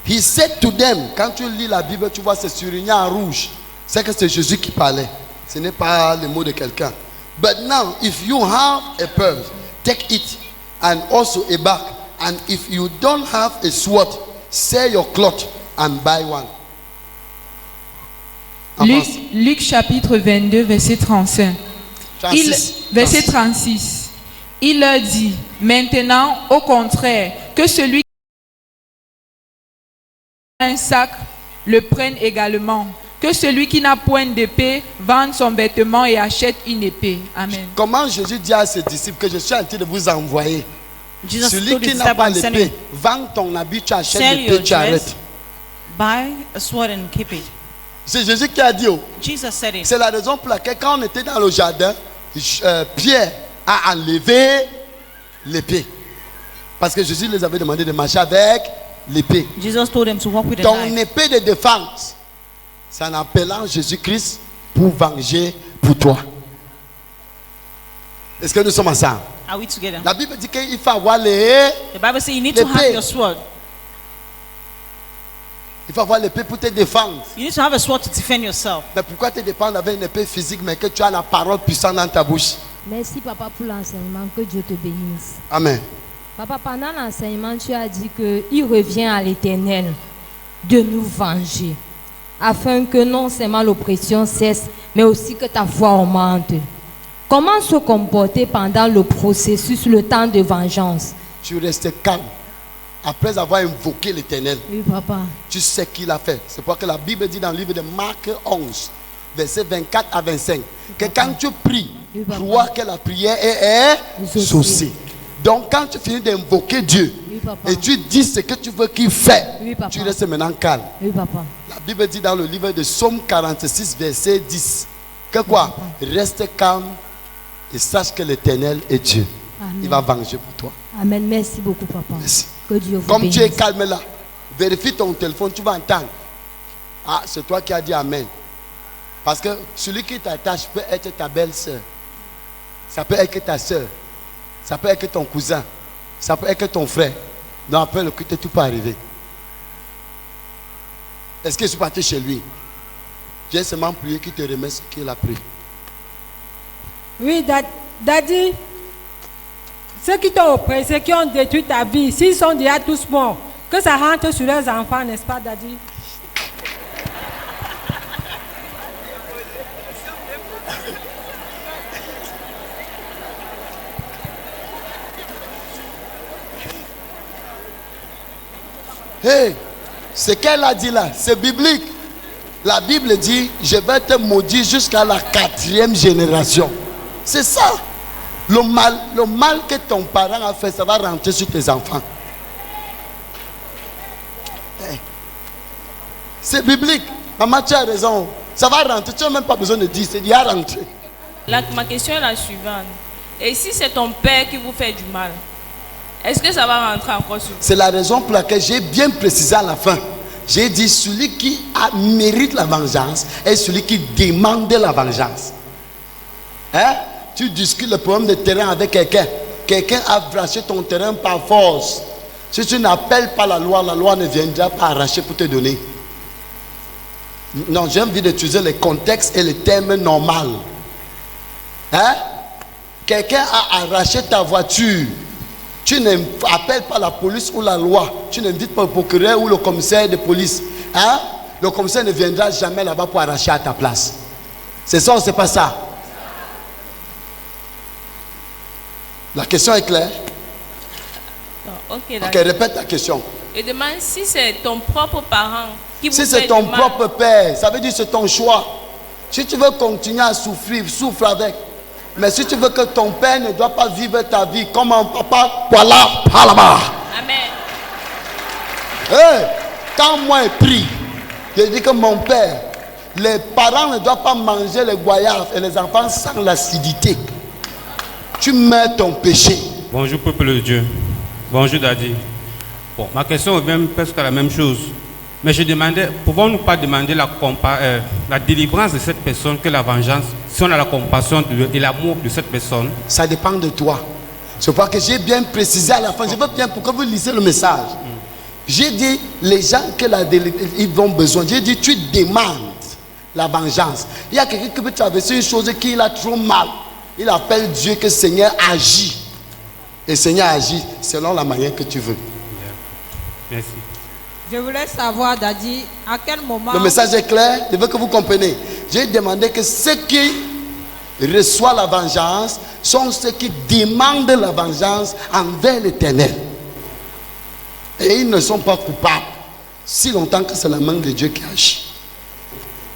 He said to them, quand tu lis la Bible, tu vois c'est surligné en rouge. C'est que c'est Jésus qui parlait. Ce n'est pas le mot de quelqu'un. But now, if you have a purse, take it, and also a bag. And if you don't have a sword, sell your cloth and buy one. Luc chapitre 22, verset 35. 36. Verset 36. Il leur dit, maintenant, au contraire, que celui qui a un sac le prenne également. Que celui qui n'a point d'épée vende son vêtement et achète une épée. Amen. Comment Jésus dit à ses disciples que je suis en train de vous envoyer? Jesus Celui told qui his n'a pas disciples, l'épée, vends ton habit, tu achètes sell l'épée, your tu arrêtes. dress, buy a sword and keep it. C'est Jésus qui a dit. Oh. Jesus said it. C'est la raison pour laquelle quand on était dans le jardin, Pierre a enlevé l'épée. Parce que Jésus les avait demandé de marcher avec l'épée. Jesus told them to walk with a Ton knife. épée de défense, c'est en appelant Jésus-Christ pour venger pour toi. Est-ce que nous sommes ensemble? Are we together? La Bible dit qu'il faut avoir les... The Bible says you need to have L'épée. your sword. Il faut avoir l'épée pour te défendre. You need to have a sword to defend yourself. Mais pourquoi te défendre avec une épée physique mais que tu as la parole puissante dans ta bouche? Merci papa pour l'enseignement, que Dieu te bénisse. Amen. Papa, pendant l'enseignement, tu as dit qu'il revient à l'Éternel de nous venger, afin que non seulement l'oppression cesse, mais aussi que ta foi augmente. Comment se comporter pendant le processus, le temps de vengeance? Tu restes calme. Après avoir invoqué l'Éternel, Oui, papa. tu sais qu'il a fait. C'est pourquoi que la Bible dit dans le livre de Marc 11, versets 24 à 25, que quand tu pries, Oui, papa. crois que la prière est Exaucée. exaucée. Donc quand tu finis d'invoquer Dieu Oui, papa. et tu dis ce que tu veux qu'il fait, Oui, papa. tu restes maintenant calme. Oui, papa. La Bible dit dans le livre de Psaume 46, verset 10, que quoi? Reste calme et sache que l'Éternel est Dieu. Amen. Il va venger pour toi. Amen. Merci beaucoup, papa. Merci. Que Dieu vous Comme bénisse. tu es calme là, vérifie ton téléphone, tu vas entendre. Ah, c'est toi qui as dit Amen. Parce que celui qui t'attache peut être ta belle-sœur. Ça peut être ta soeur. Ça peut être ton cousin. Ça peut être ton frère. Donc après le culte, tout peut arriver. Est-ce que je suis parti chez lui? J'ai seulement prié qu'il te remet ce qu'il a pris. Oui, Daddy, ceux qui t'ont oppressé, qui ont détruit ta vie, s'ils sont déjà tous morts, que ça rentre sur leurs enfants, n'est-ce pas, Daddy? Hey, ce qu'elle a dit là, c'est biblique. La Bible dit, je vais te maudire jusqu'à la 4e génération. C'est ça. Le mal que ton parent a fait, ça va rentrer sur tes enfants. Hey. C'est biblique. Maman, tu as raison. Ça va rentrer. Tu n'as même pas besoin de dire, c'est déjà rentré. Ma question est la suivante. Et si c'est ton père qui vous fait du mal, est-ce que ça va rentrer encore sur vous? C'est la raison pour laquelle j'ai bien précisé à la fin. J'ai dit celui qui mérite la vengeance est celui qui demande la vengeance. Hein? Tu discutes le problème de terrain avec quelqu'un. Quelqu'un a arraché ton terrain par force. Si tu n'appelles pas la loi ne viendra pas arracher pour te donner. Non, j'ai envie d'utiliser les contextes et les termes normaux. Hein? Quelqu'un a arraché ta voiture. Tu n'appelles pas la police ou la loi. Tu n'invites pas le procureur ou le commissaire de police. Hein? Le commissaire ne viendra jamais là-bas pour arracher à ta place. C'est ça ou c'est pas ça? La question est claire? Ok, Ok, d'accord. répète ta question. Je demande si c'est ton propre parent qui vous Si fait c'est ton du mal. propre père, ça veut dire que c'est ton choix. Si tu veux continuer à souffrir, souffre avec. Mais si tu veux que ton père ne doit pas vivre ta vie comme un papa, voilà, par là-bas. Amen. Hey, quand moi je prie, je dis que mon père, les parents ne doivent pas manger les goyaves et les enfants sans l'acidité. Tu meurs ton péché. Bonjour peuple de Dieu. Bonjour Daddy. Bon, ma question revient presque à la même chose. Mais je demandais, pouvons-nous pas demander la délivrance de cette personne que la vengeance, si on a la compassion et l'amour de cette personne? Ça dépend de toi. C'est pour que j'ai bien précisé à la fin. Je veux bien pour que vous lisez le message. J'ai dit, les gens que ils ont besoin. J'ai dit, tu demandes la vengeance. Il y a quelqu'un qui peut traverser une chose qu'il a trop mal. Il appelle Dieu que Seigneur agit. Et Seigneur agit selon la manière que tu veux. Merci. Je voulais savoir, Daddy, à quel moment... Le message est clair. Je veux que vous compreniez. J'ai demandé que ceux qui reçoivent la vengeance sont ceux qui demandent la vengeance envers l'Éternel. Et ils ne sont pas coupables si longtemps que c'est la main de Dieu qui agit.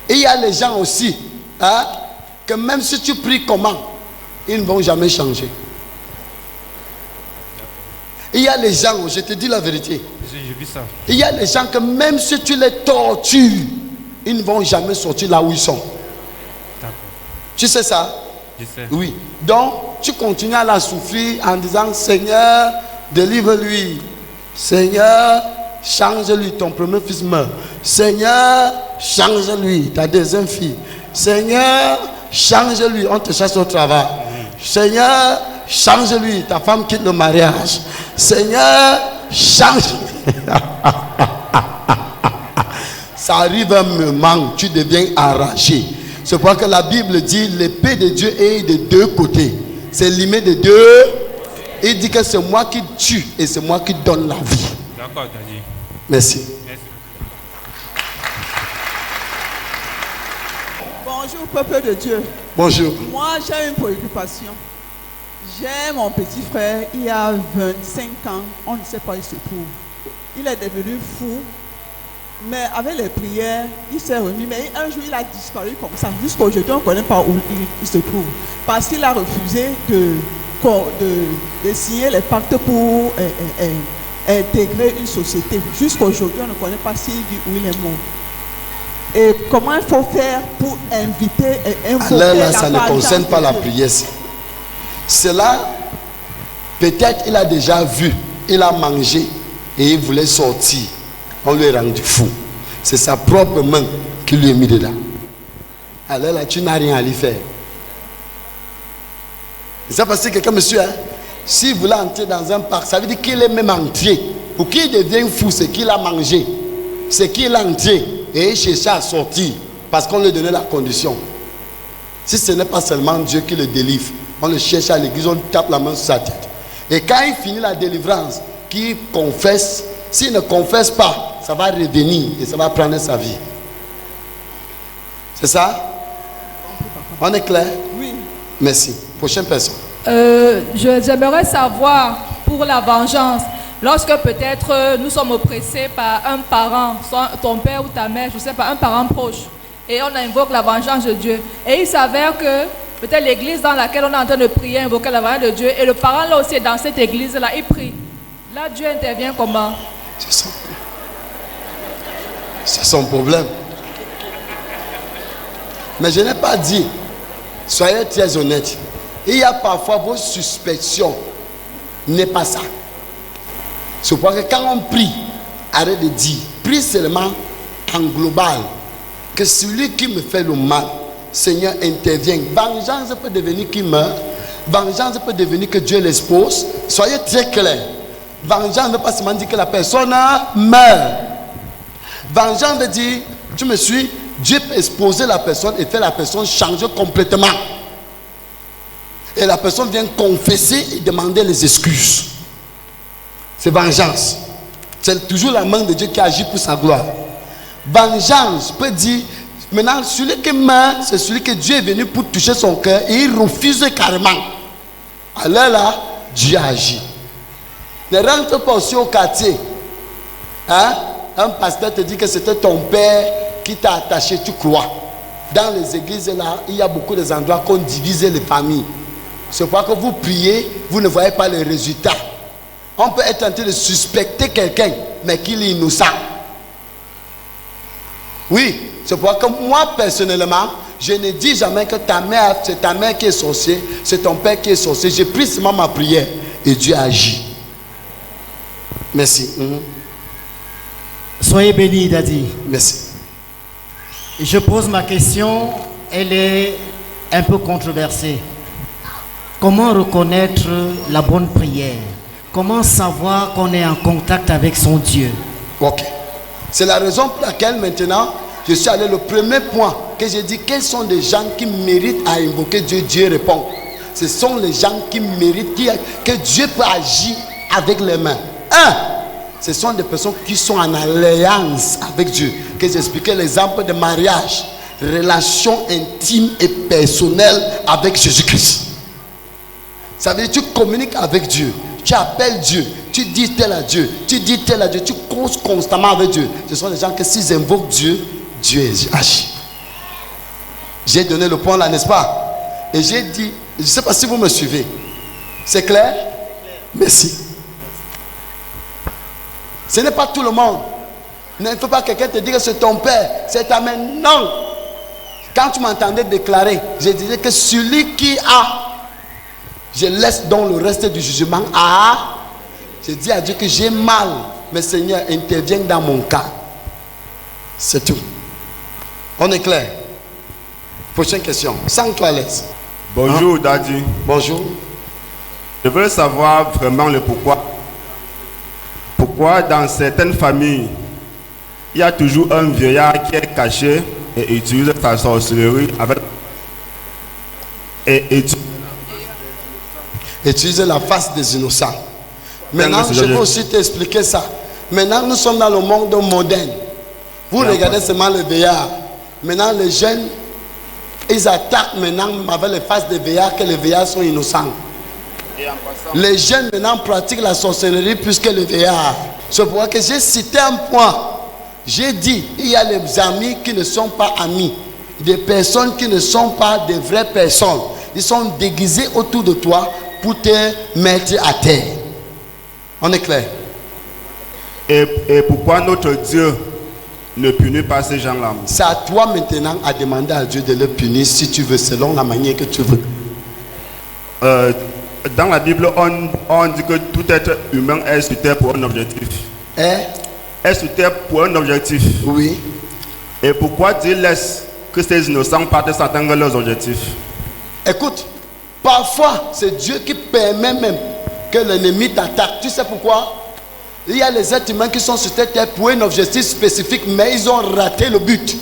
Et il y a les gens aussi, hein, que même si tu pries comment, ils ne vont jamais changer. Et il y a les gens, je te dis la vérité. J'ai vu ça. Il y a les gens que même si tu les tortures, ils ne vont jamais sortir là où ils sont. D'accord. Tu sais ça? Je sais. Oui. Donc, tu continues à la souffrir en disant, Seigneur, délivre-lui. Seigneur, change-lui. Ton premier fils meurt. Seigneur, change-lui. Ta deuxième fille. Seigneur, change-lui. On te cherche au travail. Seigneur, change-lui. Ta femme quitte le mariage. Seigneur, change. Ça arrive un moment, tu deviens enragé. C'est pourquoi que la Bible dit l'épée de Dieu est de deux côtés. C'est limé de deux. Il dit que c'est moi qui tue et c'est moi qui donne la vie. D'accord, Daddy. Merci. Merci. Bonjour peuple de Dieu. Bonjour. Moi j'ai une préoccupation. J'ai mon petit frère, il a 25 ans, on ne sait pas où il se trouve. Il est devenu fou, mais avec les prières, il s'est remis. Mais un jour il a disparu comme ça. Jusqu'à aujourd'hui on ne connaît pas où il se trouve. Parce qu'il a refusé de signer les pactes pour intégrer une société. Jusqu'à aujourd'hui on ne connaît pas s'il vit ou il est mort. Et comment il faut faire pour inviter et invoquer Alors là, la ça ne vengeance concerne pas de la Dieu. prière. Cela, peut-être il a déjà vu, il a mangé et il voulait sortir. On lui a rendu fou. C'est sa propre main qui lui a mis dedans. Alors là, tu n'as rien à lui faire. C'est parce que quelqu'un me suit. Hein? S'il voulait entrer dans un parc, ça veut dire qu'il est même entré. Pour qu'il devienne fou, c'est qu'il a mangé. C'est qu'il a entré et il cherchait à sortir parce qu'on lui donnait la condition. Si ce n'est pas seulement Dieu qui le délivre, on le cherche à l'église, on tape la main sur sa tête. Et quand il finit la délivrance, qu'il confesse, s'il ne confesse pas, ça va revenir et ça va prendre sa vie. C'est ça? On est clair? Oui. Merci. Prochaine personne. J'aimerais savoir pour la vengeance, lorsque peut-être nous sommes oppressés par un parent, soit ton père ou ta mère, je ne sais pas, un parent proche, et on invoque la vengeance de Dieu. Et il s'avère que peut-être l'église dans laquelle on est en train de prier, invoquer la vengeance de Dieu, et le parent là aussi est dans cette église-là, il prie. Là, Dieu intervient comment? C'est son problème. Mais je n'ai pas dit, soyez très honnête. Il y a parfois vos suspicions. N'est pas ça. C'est pourquoi que quand on prie, arrête de dire, prie seulement en global. Que celui qui me fait le mal, Seigneur intervient. Vengeance peut devenir qui meurt. Vengeance peut devenir que Dieu l'expose. Soyez très clairs. Vengeance ne veut pas seulement dire que la personne meurt. Vengeance veut dire, tu me suis, Dieu peut exposer la personne et faire la personne changer complètement. Et la personne vient confesser et demander les excuses. C'est vengeance. C'est toujours la main de Dieu qui agit pour sa gloire. Vengeance peut dire, maintenant, celui qui meurt, c'est celui que Dieu est venu pour toucher son cœur et il refuse carrément. Alors là, Dieu agit. Ne rentre pas aussi au quartier. Hein? Un pasteur te dit que c'était ton père qui t'a attaché, tu crois. Dans les églises là, il y a beaucoup d'endroits qu'on divise les familles. C'est pourquoi que vous priez, vous ne voyez pas les résultats. On peut être en train de suspecter quelqu'un, mais qu'il est innocent. Oui, c'est pourquoi que moi personnellement, je ne dis jamais que ta mère, c'est ta mère qui est sorcière, c'est ton père qui est sorcier. J'ai pris seulement ma prière et Dieu agit. Merci. Soyez bénis, Daddy. Merci. Je pose ma question, elle est un peu controversée. Comment reconnaître la bonne prière? Comment savoir qu'on est en contact avec son Dieu? Ok. C'est la raison pour laquelle maintenant, je suis allé le premier point que j'ai dit, quels sont les gens qui méritent à invoquer Dieu? Dieu répond. Ce sont les gens qui méritent que Dieu peut agir avec les mains. Ce sont des personnes qui sont en alliance avec Dieu. Que j'expliquais l'exemple de mariage, relation intime et personnelle avec Jésus-Christ. Ça veut dire que tu communiques avec Dieu, tu appelles Dieu, tu dis tel à Dieu, tu dis tel à Dieu, tu causes constamment avec Dieu. Ce sont des gens que s'ils invoquent Dieu, Dieu agit. J'ai donné le point là, n'est-ce pas? Et j'ai dit, je ne sais pas si vous me suivez. C'est clair? Merci. Ce n'est pas tout le monde. Il ne faut pas que quelqu'un te dise que c'est ton père, c'est ta mère. Non. Quand tu m'entendais déclarer, je disais que celui qui a, je laisse donc le reste du jugement à. Je dis à Dieu que j'ai mal, mais Seigneur, interviens dans mon cas. C'est tout. On est clair? Prochaine question. Sens-toi à l'aise. Bonjour, Daddy. Bonjour. Je veux savoir vraiment le pourquoi. Pourquoi dans certaines familles, il y a toujours un vieillard qui est caché et utilise sa sorcellerie avec utiliser la face des innocents. Maintenant, je vais aussi t'expliquer ça. Maintenant, nous sommes dans le monde moderne. Vous regardez seulement le vieillard. Maintenant, les jeunes, ils attaquent maintenant avec les faces des vieillards que les vieillards sont innocents. Les jeunes maintenant pratiquent la sorcellerie plus que les vieillards. C'est pourquoi que j'ai cité un point. J'ai dit, il y a les amis qui ne sont pas amis. Des personnes qui ne sont pas des vraies personnes. Ils sont déguisés autour de toi pour te mettre à terre. On est clair? Et pourquoi notre Dieu ne punit pas ces gens-là? C'est à toi maintenant à demander à Dieu de le punir si tu veux, selon la manière que tu veux. Dans la Bible, on dit que tout être humain est sur terre pour un objectif. Est sur terre pour un objectif. Oui. Et pourquoi Dieu laisse que ces innocents partent sans atteindre leurs objectifs? Écoute, parfois c'est Dieu qui permet même que l'ennemi t'attaque. Tu sais pourquoi? Il y a les êtres humains qui sont sur cette terre pour un objectif spécifique, mais ils ont raté le but.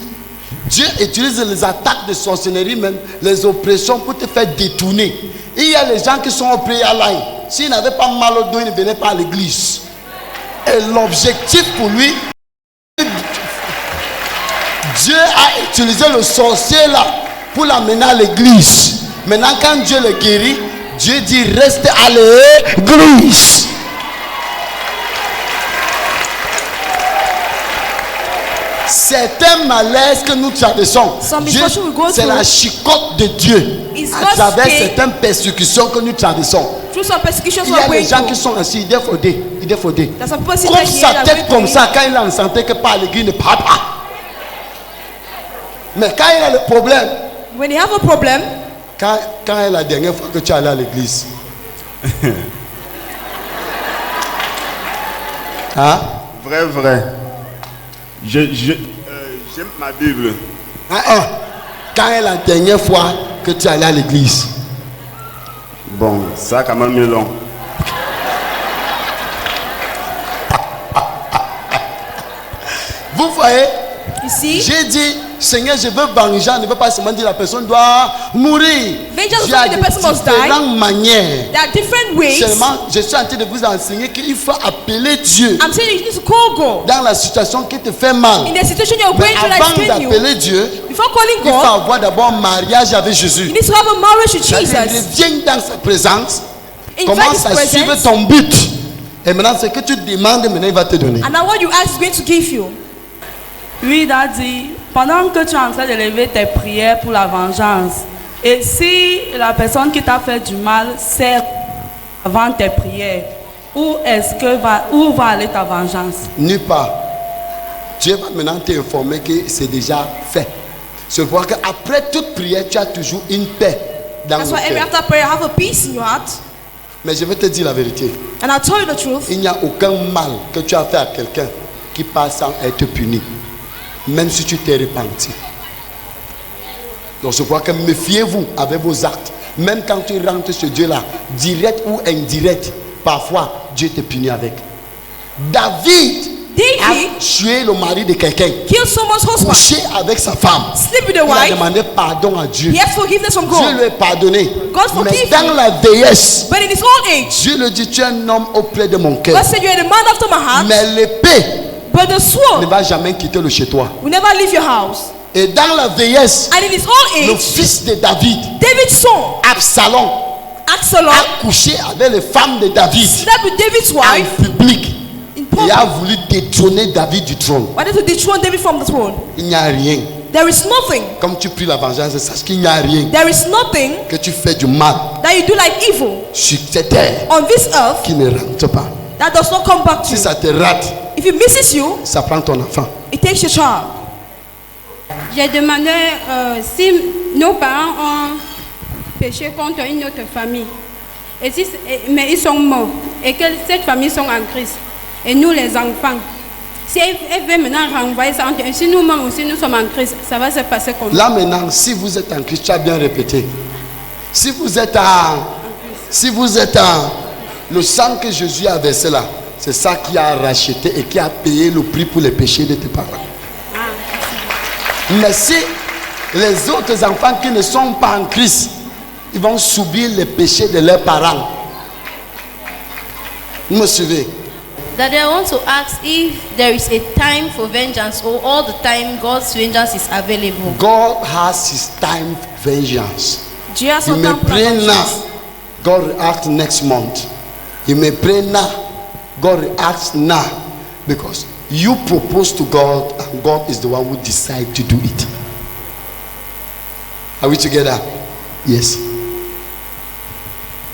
Dieu utilise les attaques de sorcellerie, même les oppressions pour te faire détourner. Il y a les gens qui sont au prayer line. S'ils n'avaient pas mal au dos, ils ne venaient pas à l'église. Et l'objectif pour lui, Dieu a utilisé le sorcier là pour l'amener à l'église. Maintenant, quand Dieu le guérit, Dieu dit reste à l'église. C'est un malaise que nous traversons. C'est la chicotte de Dieu à travers certaines persécutions que nous traversons. Il y a des gens qui sont assis, il est faudé. Comme sa tête comme ça, quand il a en santé que par l'église ne parle pas. Mais quand il a le problème, when you have a problem, quand est la dernière fois que tu es allé à l'église? Hein? Vrai. J'aime ma Bible. Quand est la dernière fois que tu es allé à l'église? Bon, ça a quand même mis long. Vous voyez? Ici, j'ai dit, Seigneur, je veux vengeance, ne veux pas seulement dire la personne doit mourir. Vengeance Il y a doesn't mean the person must die. différentes manières. There are different ways. Seulement, je suis en train de vous enseigner qu'il faut appeler Dieu I'm saying you need to call God. dans la situation qui te fait mal. In the situation you're Mais going through that avant is paining you, d'appeler Dieu, before calling il faut God, avoir d'abord un mariage avec Jésus. you need to have a marriage with C'est-à-dire, Jesus. reviens dans sa présence, Invite commence his à suivre presence. ton but. Et maintenant, ce que tu demandes, maintenant il va te donner. And now what you ask is going to give you. Oui, Daddy, pendant que tu es en train d'élever tes prières pour la vengeance, et si la personne qui t'a fait du mal sait avant tes prières, où va aller ta vengeance? Nulle part. Dieu va maintenant t'informer que c'est déjà fait. C'est pour qu'après toute prière, tu as toujours une paix dans That's le why every cœur. after prayer, have a peace in your heart. Mais je vais te dire la vérité. And I'll tell you the truth. Il n'y a aucun mal que tu as fait à quelqu'un qui passe sans être puni. Même si tu t'es repenti. Donc je crois que méfiez-vous avec vos actes. Même quand tu rentres chez Dieu là, direct ou indirect, parfois Dieu te punit avec. David a tué le mari de quelqu'un. Kill someone's husband. Couché avec sa femme. Sleep with the Il a wife. demandé pardon à Dieu. He has forgiveness from God. Dieu lui a pardonné. God Mais forgive dans him. la vieillesse, But in his old age, Dieu lui dit, tu es un homme auprès de mon cœur. God said you are the man after my heart. Mais l'épée But the ne sword va jamais quitter le chez toi. will never leave your house. Et dans la vieillesse, And in his old le age, fils de David, David's son, Absalom, Absalom, a couché avec les femmes de David slept with David's wife en public. in Il public. a voulu détrôner David du trône. Wanted to dethrone David from the throne. Il n'y a rien. There is nothing. Comme tu pries la vengeance, sache qu'il n'y a rien There is nothing que tu fais du mal that you do like evil sur cette terre on this earth qui ne rentre pas. that does not come back to Si you. ça te rate, If it misses you, ça prend ton enfant. it takes your child. J'ai demandé si nos parents ont péché contre une autre famille. Et si, mais ils sont morts. Et que cette famille sont en Christ. Et nous, les enfants. Si elle veut maintenant renvoyer ça entre eux, si nous-mêmes aussi nous sommes en Christ, ça va se passer comme ça. Là maintenant, si vous êtes en Christ, tu as bien répété. Si vous êtes en le sang que Jésus a versé là, c'est ça qui a racheté et qui a payé le prix pour les péchés de tes parents. Mais si les autres enfants qui ne sont pas en Christ, ils vont subir les péchés de leurs parents. Vous me suivez? That I want to ask if there is a time for vengeance or all the time God's vengeance is available. God has his time for vengeance. Dieu a You son may temps pour la pray now, vengeance. God reacts next month. You may pray now, God reacts now. Because you propose to God and God is the one who decides to do it. Are we together? Yes.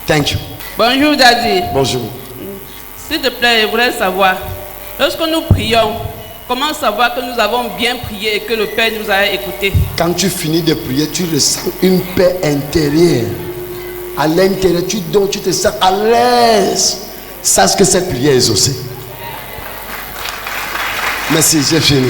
Thank you. Bonjour Daddy. Bonjour. S'il te plaît, je voudrais savoir, lorsque nous prions, comment savoir que nous avons bien prié et que le Père nous a écoutés? Quand tu finis de prier, tu ressens une paix intérieure. À l'intérieur, tu dors, tu te sens à l'aise. Sache que cette prière est exaucée. Merci, j'ai fini.